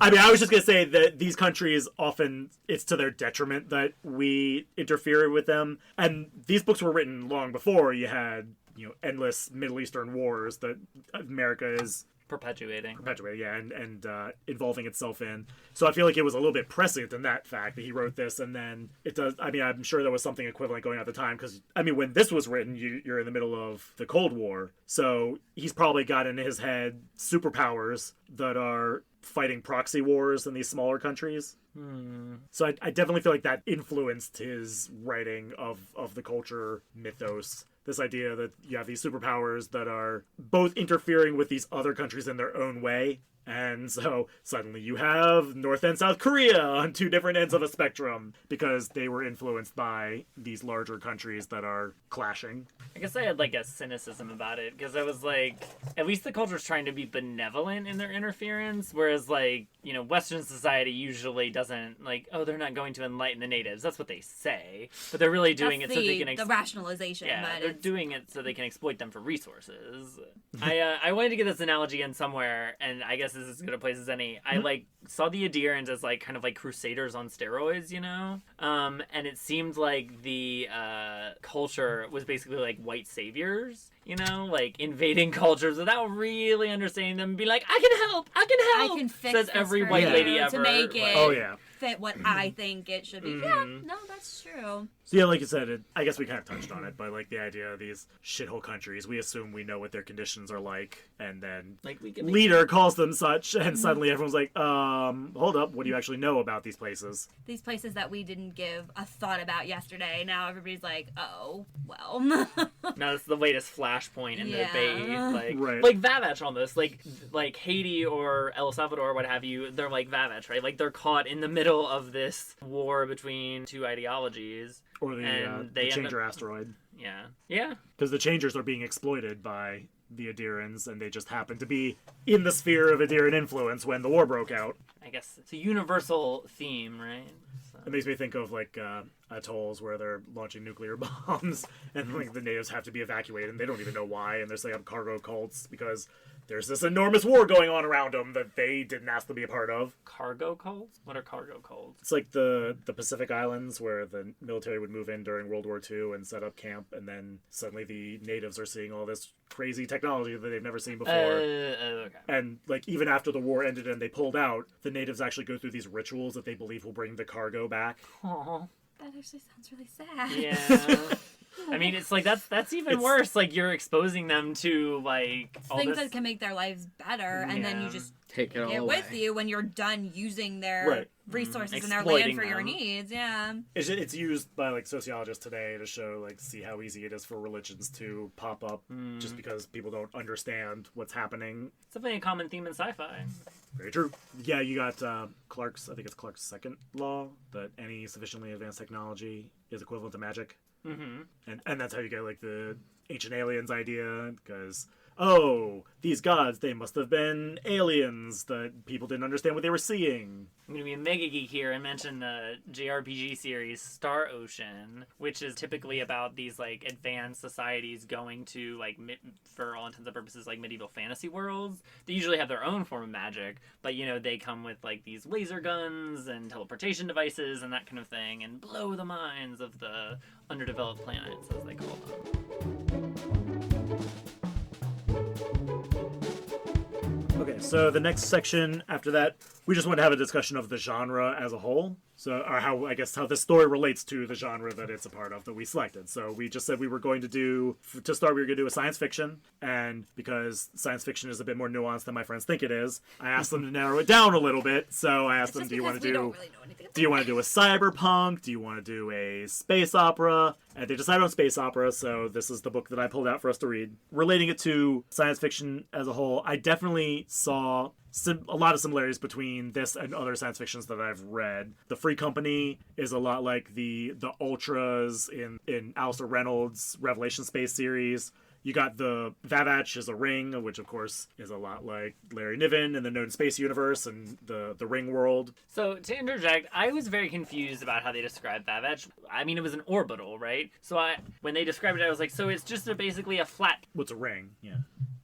Speaker 1: I mean, I was just going to say that these countries often, it's to their detriment that we interfere with them. And these books were written long before you had, you know, endless Middle Eastern wars that America is
Speaker 3: perpetuating,
Speaker 1: yeah, and involving itself in. So I feel like it was a little bit prescient in that fact that he wrote this, and then it does. I mean, I'm sure there was something equivalent going on at the time, because I mean, when this was written, you're in the middle of the Cold War, so he's probably got in his head superpowers that are fighting proxy wars in these smaller countries. So I definitely feel like that influenced his writing of the culture mythos. This idea that you have these superpowers that are both interfering with these other countries in their own way. And so suddenly you have North and South Korea on two different ends of a spectrum because they were influenced by these larger countries that are clashing.
Speaker 3: I guess I had like a cynicism about it because I was like, at least the culture's trying to be benevolent in their interference, whereas like, you know, Western society usually doesn't like, oh, they're not going to enlighten the natives. That's what they say, but they're really doing it so they can
Speaker 2: the rationalization.
Speaker 3: Yeah,
Speaker 2: but
Speaker 3: they're doing it so they can exploit them for resources. I wanted to get this analogy in somewhere, and I guess this is as good a place as any. I like saw the Adirans as like kind of like crusaders on steroids, you know, and it seemed like the culture was basically like white saviors, you know, like invading cultures without really understanding them and be like, I can help,
Speaker 2: I can fix
Speaker 3: says
Speaker 2: this
Speaker 3: every
Speaker 2: for
Speaker 3: white
Speaker 2: you
Speaker 3: lady
Speaker 2: to
Speaker 3: ever.
Speaker 2: make it
Speaker 1: Oh yeah.
Speaker 2: fit what I think it should be. Yeah, no, that's true.
Speaker 1: So yeah, like you said, I guess we kind of touched on it, but like the idea of these shithole countries, we assume we know what their conditions are like, and then
Speaker 3: like we can
Speaker 1: leader calls them such, and suddenly everyone's like, hold up, what do you actually know about these places?
Speaker 2: These places that we didn't give a thought about yesterday, now everybody's like, oh, well.
Speaker 3: No, it's the latest flashpoint in the debate. Like,
Speaker 1: Right.
Speaker 3: like Vavach almost. Like Haiti or El Salvador, what have you, they're like Vavach, right? Like they're caught in the middle of this war between two ideologies.
Speaker 1: Or the Changer asteroid.
Speaker 3: Yeah. Yeah.
Speaker 1: Because the Changers are being exploited by the Adirans, and they just happen to be in the sphere of Adiran influence when the war broke out.
Speaker 3: I guess it's a universal theme, right? So.
Speaker 1: It makes me think of like atolls where they're launching nuclear bombs, and like the natives have to be evacuated, and they don't even know why, and they're setting up cargo cults because there's this enormous war going on around them that they didn't ask to be a part of.
Speaker 3: Cargo cults? What are cargo cults?
Speaker 1: It's like the Pacific Islands where the military would move in during World War II and set up camp, and then suddenly the natives are seeing all this crazy technology that they've never seen before.
Speaker 3: Okay.
Speaker 1: And like even after the war ended and they pulled out, the natives actually go through these rituals that they believe will bring the cargo back.
Speaker 3: Aww.
Speaker 2: That actually sounds really sad.
Speaker 3: Yeah. I mean, it's like that's even worse. Like you're exposing them to like all
Speaker 2: things
Speaker 3: this...
Speaker 2: that can make their lives better, and then you just
Speaker 4: take it all
Speaker 2: get
Speaker 4: away
Speaker 2: with you when you're done using their resources and their
Speaker 3: Exploiting
Speaker 2: land for your
Speaker 3: them.
Speaker 2: needs. Yeah.
Speaker 1: It's used by like sociologists today to show like see how easy it is for religions to pop up just because people don't understand what's happening.
Speaker 3: It's definitely a common theme in sci-fi.
Speaker 1: Very true. Yeah, you got Clark's. I think it's Clark's second law that any sufficiently advanced technology is equivalent to magic.
Speaker 3: Mm-hmm.
Speaker 1: And that's how you get like the ancient aliens idea, because these gods, they must have been aliens that people didn't understand what they were seeing.
Speaker 3: I'm gonna be a mega geek here and mention the JRPG series Star Ocean, which is typically about these like advanced societies going to like for all intents and purposes like medieval fantasy worlds. They usually have their own form of magic, but you know they come with like these laser guns and teleportation devices and that kind of thing, and blow the minds of the underdeveloped planets, as they call them.
Speaker 1: Okay, so the next section after that, we just want to have a discussion of the genre as a whole. So, or how this story relates to the genre that it's a part of that we selected. So we just said we were going to do, to start, we were going to do a science fiction. And because science fiction is a bit more nuanced than my friends think it is, I asked them to narrow it down a little bit. So I asked them, do you want to do a cyberpunk? Do you want to do a space opera? And they decided on space opera, so this is the book that I pulled out for us to read. Relating it to science fiction as a whole, I definitely saw a lot of similarities between this and other science fictions that I've read. The Free Company is a lot like the Ultras in Alistair Reynolds' Revelation Space series. You got the Vavach is a ring, which of course is a lot like Larry Niven in the Known Space universe and the Ring world.
Speaker 3: So to interject, I was very confused about how they described Vavach. I mean, it was an orbital, right? So when they described it, I was like, so it's just basically a flat...
Speaker 1: What's a ring? Yeah.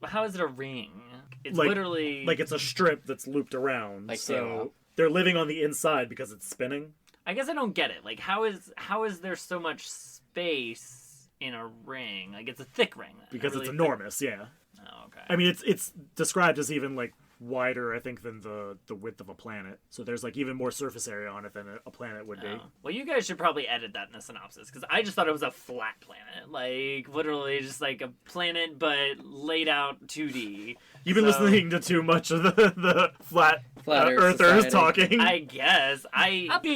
Speaker 3: How is it a ring? It's
Speaker 1: like,
Speaker 3: literally...
Speaker 1: Like it's a strip that's looped around.
Speaker 4: Like
Speaker 1: so they're living on the inside because it's spinning.
Speaker 3: I guess I don't get it. Like, how is there so much space in a ring? Like, it's a thick ring. Then.
Speaker 1: Because
Speaker 3: really
Speaker 1: it's enormous, yeah.
Speaker 3: Oh, okay.
Speaker 1: I mean, it's described as even like wider, I think, than the width of a planet. So there's like even more surface area on it than a planet would be.
Speaker 3: Well, you guys should probably edit that in the synopsis, because I just thought it was a flat planet, like literally just like a planet but laid out 2D.
Speaker 1: You've been listening to too much of the flat
Speaker 4: Earth
Speaker 1: earthers
Speaker 4: Society.
Speaker 3: I
Speaker 1: talking.
Speaker 3: guess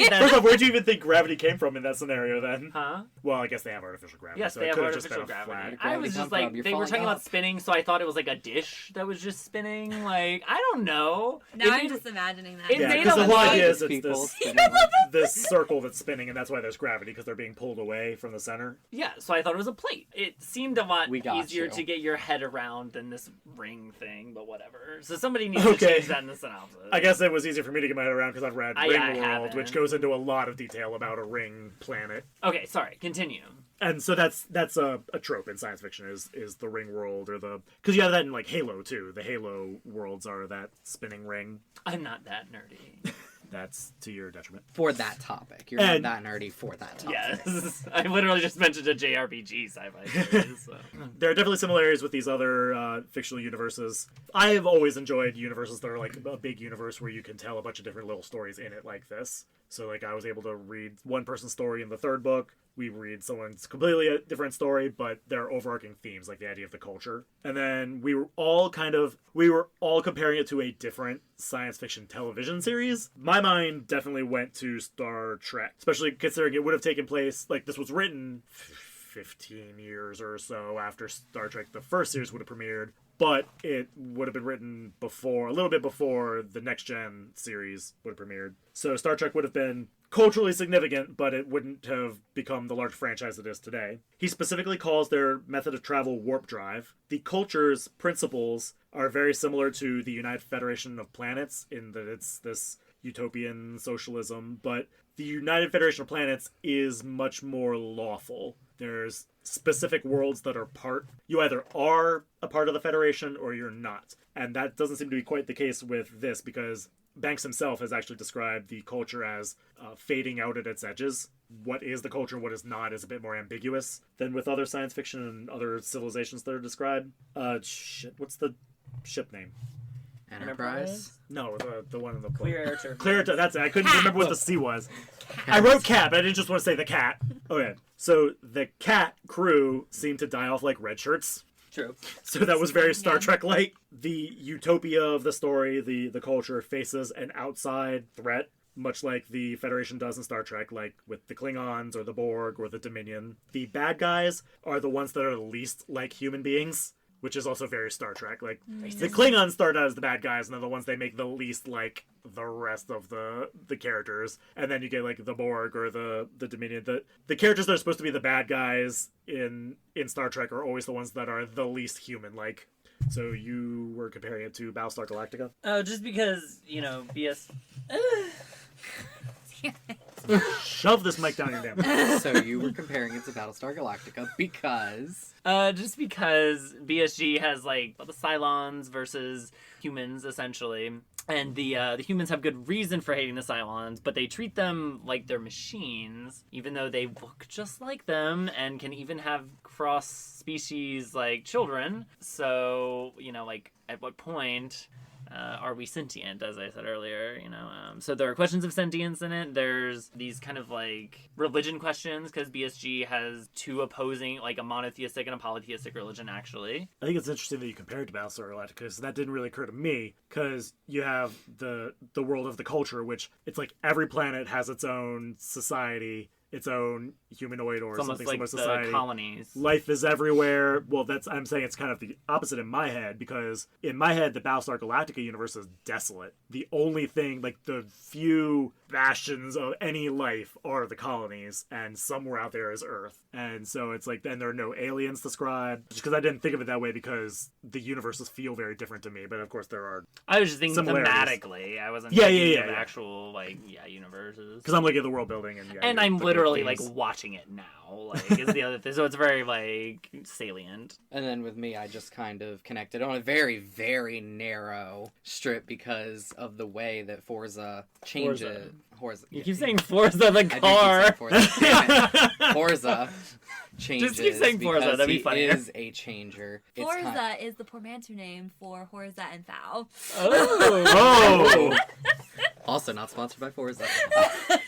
Speaker 1: First off, where do you even think gravity came from in that scenario then?
Speaker 3: Huh?
Speaker 1: Well, I guess they have artificial gravity.
Speaker 3: Yes,
Speaker 1: so
Speaker 3: they
Speaker 1: it
Speaker 3: have
Speaker 1: could have just been
Speaker 3: artificial
Speaker 1: a
Speaker 3: gravity.
Speaker 1: flat.
Speaker 3: I was
Speaker 4: Gravity
Speaker 3: just
Speaker 4: come
Speaker 3: like,
Speaker 4: from? You're
Speaker 3: they were
Speaker 4: falling
Speaker 3: talking about
Speaker 4: off.
Speaker 3: spinning, so I thought it was like a dish that was just spinning. Like, I don't know.
Speaker 2: Now
Speaker 3: It
Speaker 2: I'm
Speaker 3: made-
Speaker 2: just imagining that.
Speaker 3: it
Speaker 1: Yeah,
Speaker 3: made
Speaker 1: because
Speaker 3: a
Speaker 1: the whole
Speaker 3: lot
Speaker 1: idea
Speaker 3: of
Speaker 1: is it's
Speaker 4: people
Speaker 1: this,
Speaker 4: spinning.
Speaker 1: this circle that's spinning, and that's why there's gravity, because they're being pulled away from the center.
Speaker 3: Yeah, so I thought it was a plate. It seemed a lot
Speaker 4: We got
Speaker 3: easier
Speaker 4: you.
Speaker 3: to get your head around than this ring thing, but whatever. So somebody needs to
Speaker 1: Okay.
Speaker 3: change that in the synopsis.
Speaker 1: I guess it was easier for me to get my head around because I've read
Speaker 3: I
Speaker 1: Ring World,
Speaker 3: haven't.
Speaker 1: which goes into a lot of detail about a ring planet.
Speaker 3: Okay, sorry. Continue.
Speaker 1: And so that's a trope in science fiction is the ring world, or the, because you have that in like Halo too. The Halo worlds are that spinning ring.
Speaker 3: I'm not that nerdy.
Speaker 1: That's to your detriment.
Speaker 4: For that topic. You're
Speaker 1: And-
Speaker 4: not that nerdy for that topic.
Speaker 3: Yes. I literally just mentioned a JRPG sci-fi series. So.
Speaker 1: There are definitely similarities with these other fictional universes. I have always enjoyed universes that are like a big universe where you can tell a bunch of different little stories in it like this. So like I was able to read one person's story in the third book. We read someone's completely a different story, but there are overarching themes like the idea of the culture. And then we were all comparing it to a different science fiction television series. My mind definitely went to Star Trek, especially considering it would have taken place, like this was written 15 years or so after Star Trek the first series would have premiered, but it would have been written before, a little bit before the Next Gen series would have premiered. So Star Trek would have been culturally significant, but it wouldn't have become the large franchise it is today. He specifically calls their method of travel warp drive. The culture's principles are very similar to the United Federation of Planets in that it's this utopian socialism, but the United Federation of Planets is much more lawful. There's specific worlds that are you either are a part of the Federation or you're not. And that doesn't seem to be quite the case with this, because Banks himself has actually described the culture as fading out at its edges. What is the culture and what is not is a bit more ambiguous than with other science fiction and other civilizations that are described. What's the ship name?
Speaker 4: Enterprise?
Speaker 1: No, the one in the book.
Speaker 3: Clear Air Turbine.
Speaker 1: Clear, that's it. I couldn't remember what the C was. I wrote cat, but I didn't just want to say the cat. Okay, so the cat crew seemed to die off like red shirts.
Speaker 3: True.
Speaker 1: So that was very Star Trek-like. The utopia of the story, the culture, faces an outside threat, much like the Federation does in Star Trek, like with the Klingons or the Borg or the Dominion. The bad guys are the ones that are the least like human beings, which is also very Star Trek. Like, the Klingons start out as the bad guys, and they're the ones they make the least like the rest of the characters. And then you get like the Borg or the Dominion. The characters that are supposed to be the bad guys in Star Trek are always the ones that are the least human. Like, so you were comparing it to Battlestar Galactica?
Speaker 3: Oh, just because, BS...
Speaker 1: Shove this mic down your damn.
Speaker 4: So you were comparing it to Battlestar Galactica because...
Speaker 3: just because BSG has, like, the Cylons versus humans, essentially. And the humans have good reason for hating the Cylons, but they treat them like they're machines, even though they look just like them and can even have cross-species, like, children. So, like, at what point... are we sentient, as I said earlier, So there are questions of sentience in it. There's these kind of, like, religion questions, because BSG has two opposing, like, a monotheistic and a polytheistic religion, actually.
Speaker 1: I think it's interesting that you compared it to Battlestar Galactica, because that didn't really occur to me, because you have the world of the culture, which it's like every planet has its own society, its own humanoid or
Speaker 3: It's almost
Speaker 1: something
Speaker 3: like
Speaker 1: similar society.
Speaker 3: the colonies.
Speaker 1: Life is everywhere. Well, I'm saying it's kind of the opposite in my head, because in my head, the Battlestar Galactica universe is desolate. The only thing, like the few bastions of any life are the colonies, and somewhere out there is Earth. And so it's like, then there are no aliens described, just because I didn't think of it that way, because the universes feel very different to me. But of course there are,
Speaker 3: I was just thinking
Speaker 1: similarities.
Speaker 3: thematically. I wasn't
Speaker 1: Yeah,
Speaker 3: thinking
Speaker 1: yeah,
Speaker 3: of
Speaker 1: yeah.
Speaker 3: actual, like, universes.
Speaker 1: because I'm looking at the world building, and
Speaker 3: And I'm
Speaker 1: the
Speaker 3: literally,
Speaker 1: themes.
Speaker 3: like, watching watching it now. Like, is the other thing. So it's very, like, salient.
Speaker 4: And then with me, I just kind of connected on a very, very narrow strip because of the way that Forza changes. Forza.
Speaker 3: You keep saying Forza the car.
Speaker 4: I do keep saying Forza. Damn it. Forza changes.
Speaker 3: Just keep saying Forza. That'd be funny.
Speaker 4: He is a changer.
Speaker 2: Forza is the portmanteau name for Horza and Thou.
Speaker 1: Oh!
Speaker 4: Also not sponsored by Forza.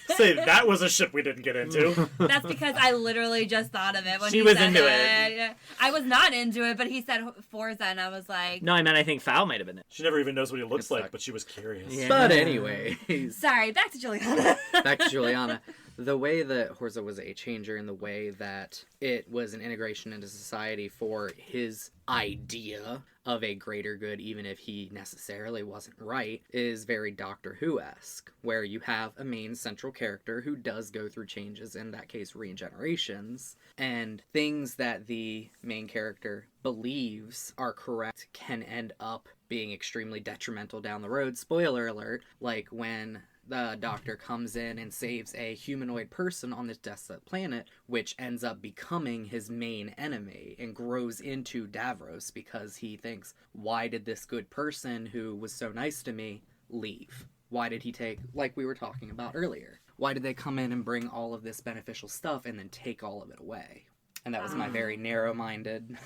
Speaker 1: Say that was a ship we didn't get into.
Speaker 2: That's because I literally just thought of it when
Speaker 3: She
Speaker 2: he
Speaker 3: was
Speaker 2: said
Speaker 3: into
Speaker 2: it.
Speaker 3: it.
Speaker 2: Yeah. I was not into it, but he said Forza, and I was like,
Speaker 3: No, I meant I think Foul might have been it.
Speaker 1: She never even knows what he looks
Speaker 4: Good
Speaker 1: like,
Speaker 4: suck.
Speaker 1: but she was curious.
Speaker 3: Yeah.
Speaker 4: But anyways,
Speaker 2: sorry, back to Juliana.
Speaker 4: back to Juliana. The way that Horza was a changer and the way that it was an integration into society for his idea of a greater good, even if he necessarily wasn't right, is very Doctor Who-esque, where you have a main central character who does go through changes, in that case regenerations, and things that the main character believes are correct can end up being extremely detrimental down the road. Spoiler alert, like when the Doctor comes in and saves a humanoid person on this desolate planet, which ends up becoming his main enemy and grows into Davros because he thinks, why did this good person who was so nice to me leave? Why did he take, like we were talking about earlier, why did they come in and bring all of this beneficial stuff and then take all of it away? And that was my very narrow-minded...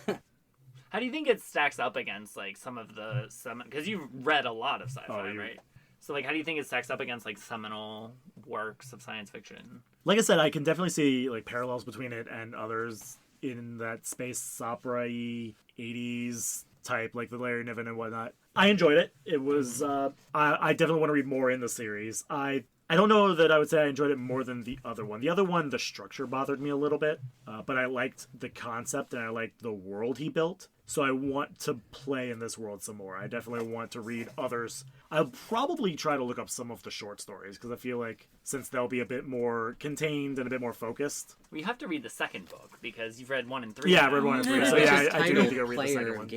Speaker 3: How do you think it stacks up against, like, some of the... Because you've read a lot of sci-fi, right? So, like, how do you think it stacks up against, like, seminal works of science fiction?
Speaker 1: Like I said, I can definitely see, like, parallels between it and others in that space opera-y 80s type, like the Larry Niven and whatnot. I enjoyed it. It was, I definitely want to read more in the series. I don't know that I would say I enjoyed it more than the other one. The other one, the structure bothered me a little bit, but I liked the concept and I liked the world he built. So I want to play in this world some more. I definitely want to read others. I'll probably try to look up some of the short stories because I feel like since they'll be a bit more contained and a bit more focused.
Speaker 3: We have to read the second book because you've read 1 and 3.
Speaker 1: Yeah, I read 1 and 3. So yeah, I do need to go read the second one.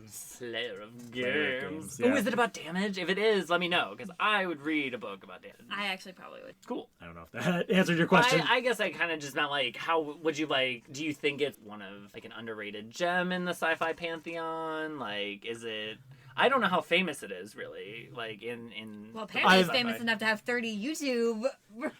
Speaker 3: Slayer of
Speaker 1: Player
Speaker 3: Games.
Speaker 1: Games, yeah.
Speaker 3: Oh, is it about damage? If it is, let me know because I would read a book about damage.
Speaker 2: I actually probably would.
Speaker 3: Cool.
Speaker 1: I don't know if that answered your question.
Speaker 3: I guess I kind of just meant like, how would you like? Do you think it's one of like an underrated gem in the sci-fi pantheon? Like, is it? I don't know how famous it is really. Like in.
Speaker 2: Well, apparently it's famous enough to have 30 YouTube.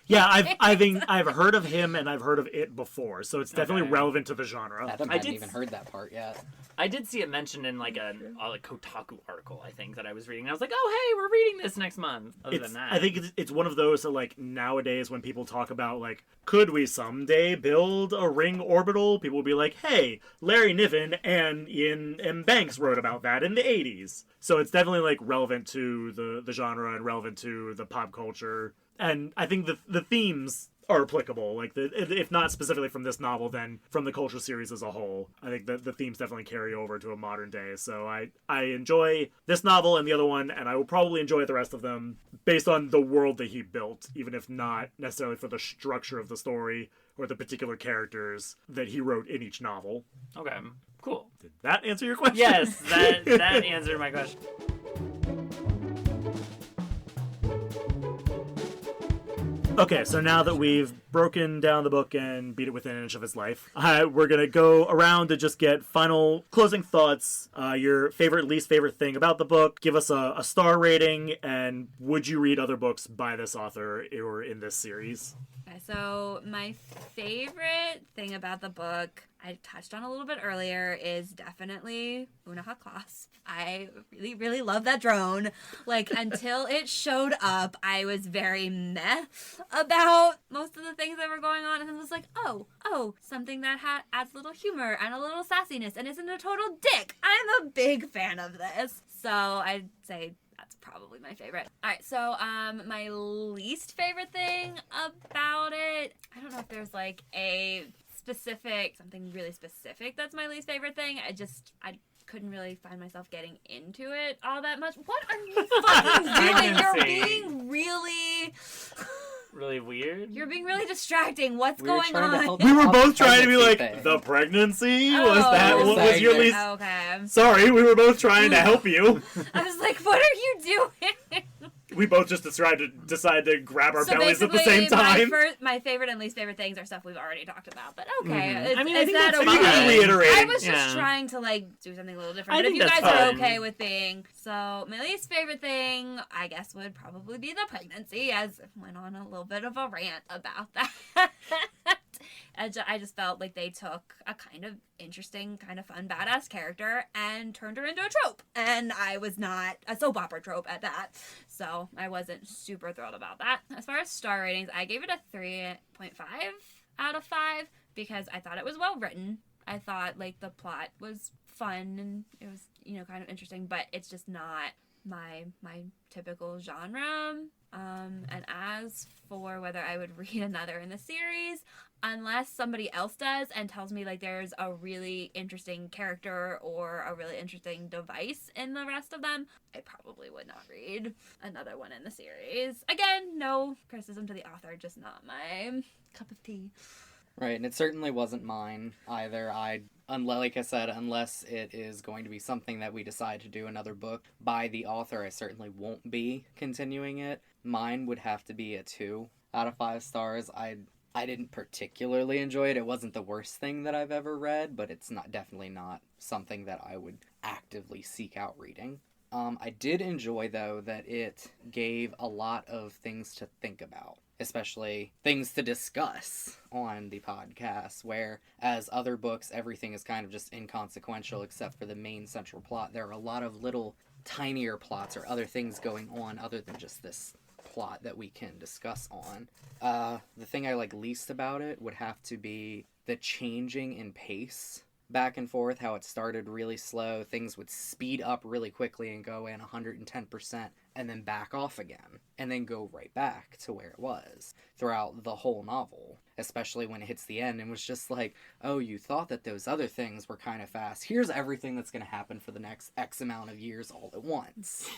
Speaker 1: Yeah, I've heard of him and I've heard of it before, so it's definitely relevant to the genre.
Speaker 4: Adam hadn't even heard that part yet.
Speaker 3: I did see it mentioned in like a Kotaku article, I think, that I was reading. And I was like, oh, hey, we're reading this next month. Other than that.
Speaker 1: I think it's one of those that, like, nowadays when people talk about, like, could we someday build a ring orbital? People will be like, hey, Larry Niven and Iain M. Banks wrote about that in the 80s. So it's definitely, like, relevant to the genre and relevant to the pop culture. And I think the themes are applicable, like if not specifically from this novel, then from the culture series as a whole. I think that the themes definitely carry over to a modern day. So I enjoy this novel and the other one, and I will probably enjoy the rest of them based on the world that he built, even if not necessarily for the structure of the story or the particular characters that he wrote in each novel.
Speaker 3: Okay, cool.
Speaker 1: Did that answer your question?
Speaker 3: Yes, that answered my question.
Speaker 1: Okay, so now that we've broken down the book and beat it within an inch of its life, we're going to go around to just get final closing thoughts, your favorite, least favorite thing about the book, give us a star rating, and would you read other books by this author or in this series?
Speaker 2: Okay, so my favorite thing about the book, I touched on a little bit earlier, is definitely Unaha Clasp. I really, really love that drone. Like, until it showed up, I was very meh about most of the things that were going on. And then it was like, oh, something that adds a little humor and a little sassiness and isn't a total dick. I'm a big fan of this. So I'd say that's probably my favorite. All right, so my least favorite thing about it, I don't know if there's like something really specific that's my least favorite thing. I couldn't really find myself getting into it all that much. What are you fucking doing? You're being
Speaker 3: really weird.
Speaker 2: You're being really distracting. What's going on?
Speaker 1: We were both trying to be like, the pregnancy? Was that what was your least?
Speaker 2: Okay.
Speaker 1: Sorry, we were both trying to help you.
Speaker 2: I was like, what are you doing?
Speaker 1: we both just decide to grab our bellies at the same time.
Speaker 2: My favorite and least favorite things are stuff we've already talked about, but okay.
Speaker 3: Mm-hmm. I mean,
Speaker 2: is that okay?
Speaker 1: You can reiterate.
Speaker 2: I was just trying to do something a little different. But if you guys are okay with being so, my least favorite thing, I guess, would probably be the pregnancy. As I went on a little bit of a rant about that. I just felt like they took a kind of interesting, kind of fun, badass character and turned her into a trope. And I was not a soap opera trope at that. So I wasn't super thrilled about that. As far as star ratings, I gave it a 3.5 out of 5 because I thought it was well written. I thought the plot was fun and it was, kind of interesting, but it's just not my typical genre. And as for whether I would read another in the series, unless somebody else does and tells me there's a really interesting character or a really interesting device in the rest of them, I probably would not read another one in the series. Again, no criticism to the author, just not my cup of tea.
Speaker 4: Right, and it certainly wasn't mine either. Like I said, unless it is going to be something that we decide to do another book by the author, I certainly won't be continuing it. Mine would have to be a 2 out of 5 stars. I didn't particularly enjoy it. It wasn't the worst thing that I've ever read, but it's definitely not something that I would actively seek out reading. I did enjoy, though, that it gave a lot of things to think about, especially things to discuss on the podcast, where as other books, everything is kind of just inconsequential except for the main central plot. There are a lot of little tinier plots or other things going on other than just this plot that we can discuss on. The thing I like least about it would have to be the changing in pace back and forth, how it started really slow, things would speed up really quickly and go in 110% and then back off again, and then go right back to where it was throughout the whole novel, especially when it hits the end and was just oh, you thought that those other things were kind of fast. Here's everything that's going to happen for the next X amount of years all at once.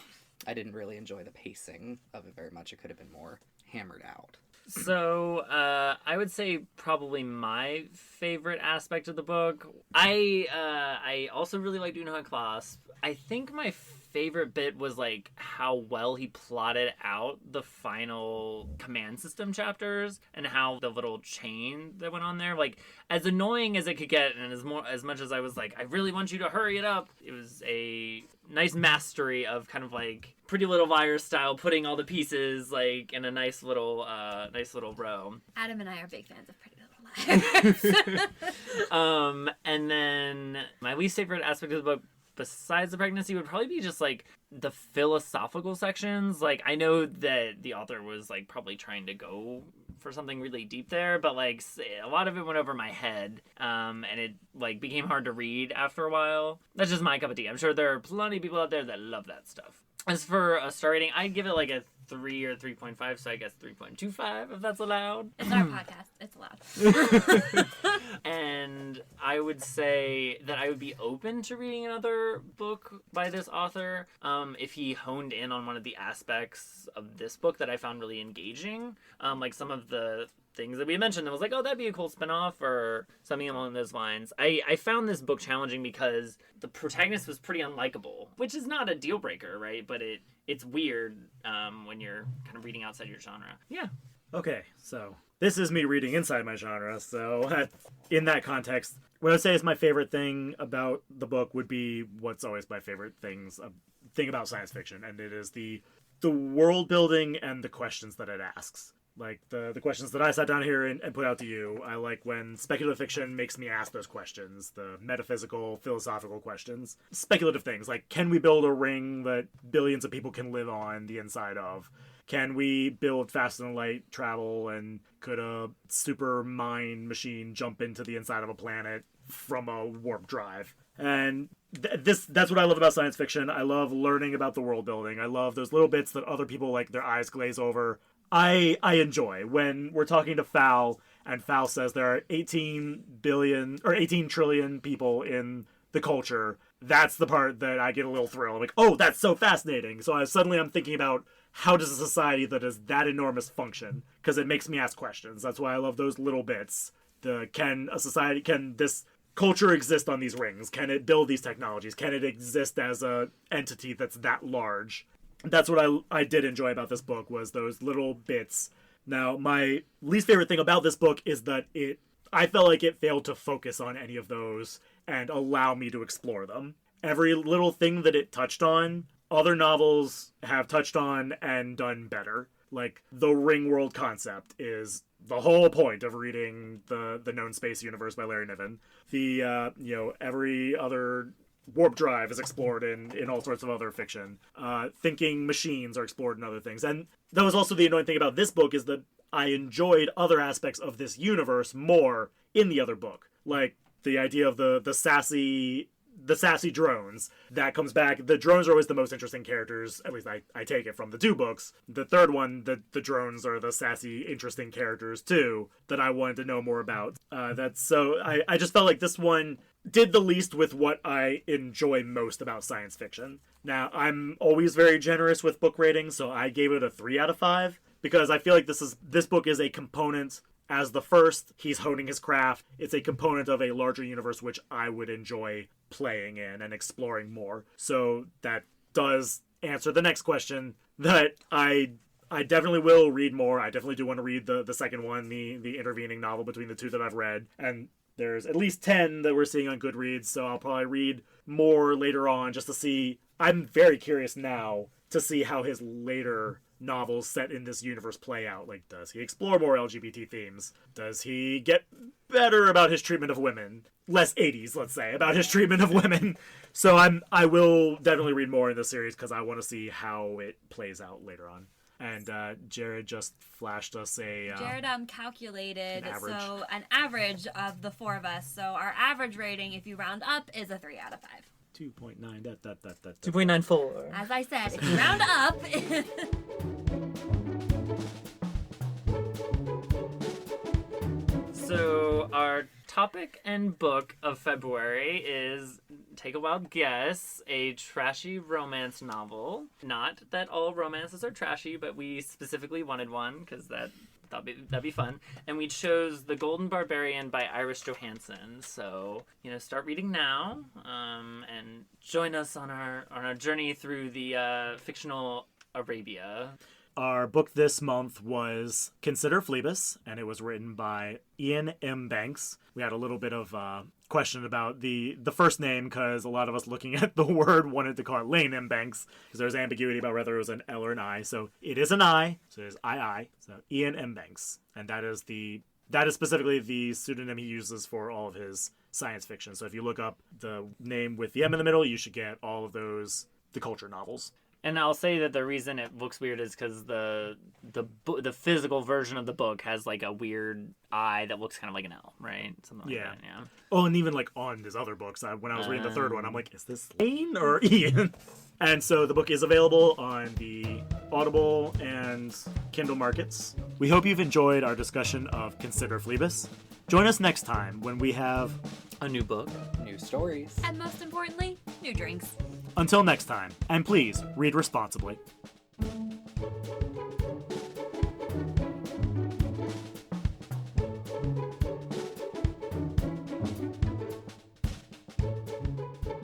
Speaker 4: I didn't really enjoy the pacing of it very much. It could have been more hammered out.
Speaker 3: So, I would say probably my favorite aspect of the book. I also really liked Unoha Clasp. I think my favorite bit was how well he plotted out the final command system chapters and how the little chain that went on there, as annoying as it could get, and as much as I was I really want you to hurry it up, it was a nice mastery of kind of Pretty Little Liars style, putting all the pieces in a nice little row.
Speaker 2: Adam and I are big fans of Pretty Little Liars.
Speaker 3: And then my least favorite aspect of the book, besides the pregnancy, would probably be just the philosophical sections. I know that the author was probably trying to go for something really deep there, but a lot of it went over my head, and it became hard to read after a while. That's just my cup of tea. I'm sure there are plenty of people out there that love that stuff. As for a star rating, I'd give it a 3 or 3.5, so I guess 3.25 if that's allowed.
Speaker 2: It's our podcast. It's allowed.
Speaker 3: And I would say that I would be open to reading another book by this author if he honed in on one of the aspects of this book that I found really engaging. Some of the things that we mentioned, I was oh, that'd be a cool spinoff or something along those lines. I found this book challenging because the protagonist was pretty unlikable, which is not a deal breaker, right? But it's weird when you're kind of reading outside your genre. Yeah.
Speaker 1: Okay, so this is me reading inside my genre, so in that context, what I would say is my favorite thing about the book would be what's always my favorite thing about science fiction, and it is the world building and the questions that it asks. The questions that I sat down here and put out to you. I like when speculative fiction makes me ask those questions, the metaphysical, philosophical questions. Speculative things, can we build a ring that billions of people can live on the inside of? Can we build faster than light travel, and could a super mind machine jump into the inside of a planet from a warp drive? And that's what I love about science fiction. I love learning about the world building. I love those little bits that other people their eyes glaze over. I enjoy when we're talking to Fowl, and Fowl says there are 18 trillion people in the culture. That's the part that I get a little thrill. I'm oh, that's so fascinating. So I'm thinking about how does a society that is that enormous function? Because it makes me ask questions. That's why I love those little bits. Can this culture exist on these rings? Can it build these technologies? Can it exist as a entity that's that large? that's what I did enjoy about this book, was those little bits. Now, my least favorite thing about this book is that I felt like it failed to focus on any of those and allow me to explore them. Every little thing that it touched on, other novels have touched on and done better. Like, the ring world concept is the whole point of reading the Known Space Universe by Larry Niven. Every other warp drive is explored in all sorts of other fiction. Thinking machines are explored in other things. And that was also the annoying thing about this book, is that I enjoyed other aspects of this universe more in the other book. Like the idea of the sassy drones. That comes back. The drones are always the most interesting characters, at least I take it from the two books. The third one, the drones are the sassy, interesting characters too, that I wanted to know more about. I just felt like this one did the least with what I enjoy most about science fiction. Now, I'm always very generous with book ratings, so I gave it a 3 out of 5, because I feel like this book is a component. As the first, he's honing his craft. It's a component of a larger universe which I would enjoy playing in and exploring more. So that does answer the next question, that I definitely will read more. I definitely do want to read the second one, the intervening novel between the two that I've read. And there's at least 10 that we're seeing on Goodreads, so I'll probably read more later on just to see. I'm very curious now to see how his later novels set in this universe play out. Like, does he explore more LGBT themes? Does he get better about his treatment of women? Less 80s, let's say, about his treatment of women. So I will definitely read more in this series because I want to see how it plays out later on. And Jared just flashed us
Speaker 2: Jared calculated an average of the four of us. So our average rating, if you round up, is a 3 out of 5.
Speaker 1: 2.9.
Speaker 3: 2.94.
Speaker 2: As I said, if you round up.
Speaker 3: So our topic and book of February is, take a wild guess, a trashy romance novel. Not that all romances are trashy, but we specifically wanted one because that'd be fun. And we chose The Golden Barbarian by Iris Johansen. So, start reading now, and join us on our journey through the fictional Arabia.
Speaker 1: Our book this month was Consider Phlebas, and it was written by Iain M. Banks. We had a little bit of question about the first name, because a lot of us looking at the word wanted to call it Lane M. Banks, because there's ambiguity about whether it was an L or an I. So it is an I, so it is II. So Iain M. Banks. And that is specifically the pseudonym he uses for all of his science fiction. So if you look up the name with the M in the middle, you should get all of those, the culture novels.
Speaker 3: And I'll say that the reason it looks weird is because the physical version of the book has like a weird I that looks kind of like an L, right? Something like that, yeah.
Speaker 1: Oh, and even like on his other books, when I was reading the third one, I'm like, is this Lane or Ian? And so the book is available on the Audible and Kindle markets. We hope you've enjoyed our discussion of Consider Phlebas. Join us next time when we have
Speaker 3: a new book,
Speaker 4: new stories,
Speaker 2: and most importantly, new drinks.
Speaker 1: Until next time, and please read responsibly.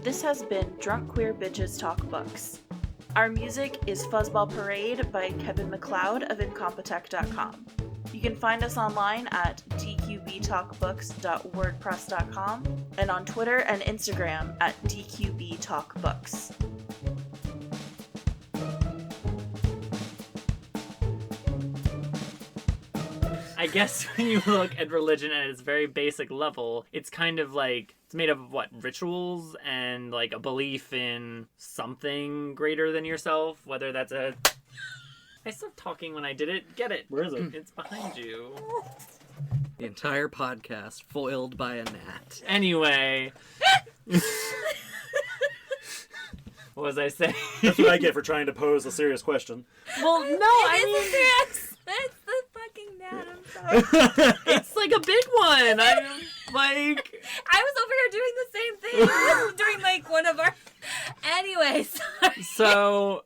Speaker 5: This has been Drunk Queer Bitches Talk Books. Our music is Fuzzball Parade by Kevin MacLeod of Incompetech.com. You can find us online at DQBTalkBooks.wordpress.com and on Twitter and Instagram at DQBTalkBooks.
Speaker 3: I guess when you look at religion at its very basic level, it's kind of like, it's made up of rituals and like a belief in something greater than yourself, whether that's a... I stopped talking when I did it. Get it.
Speaker 1: Where is it?
Speaker 3: It's behind you.
Speaker 4: The entire podcast foiled by a gnat.
Speaker 3: Anyway. What was I saying?
Speaker 1: That's what I get for trying to pose a serious question.
Speaker 3: Well, no,
Speaker 2: It's the fucking gnat, I'm sorry.
Speaker 3: It's like a big one.
Speaker 2: I was over here doing the same thing during like one of our... Anyway, sorry.
Speaker 3: So,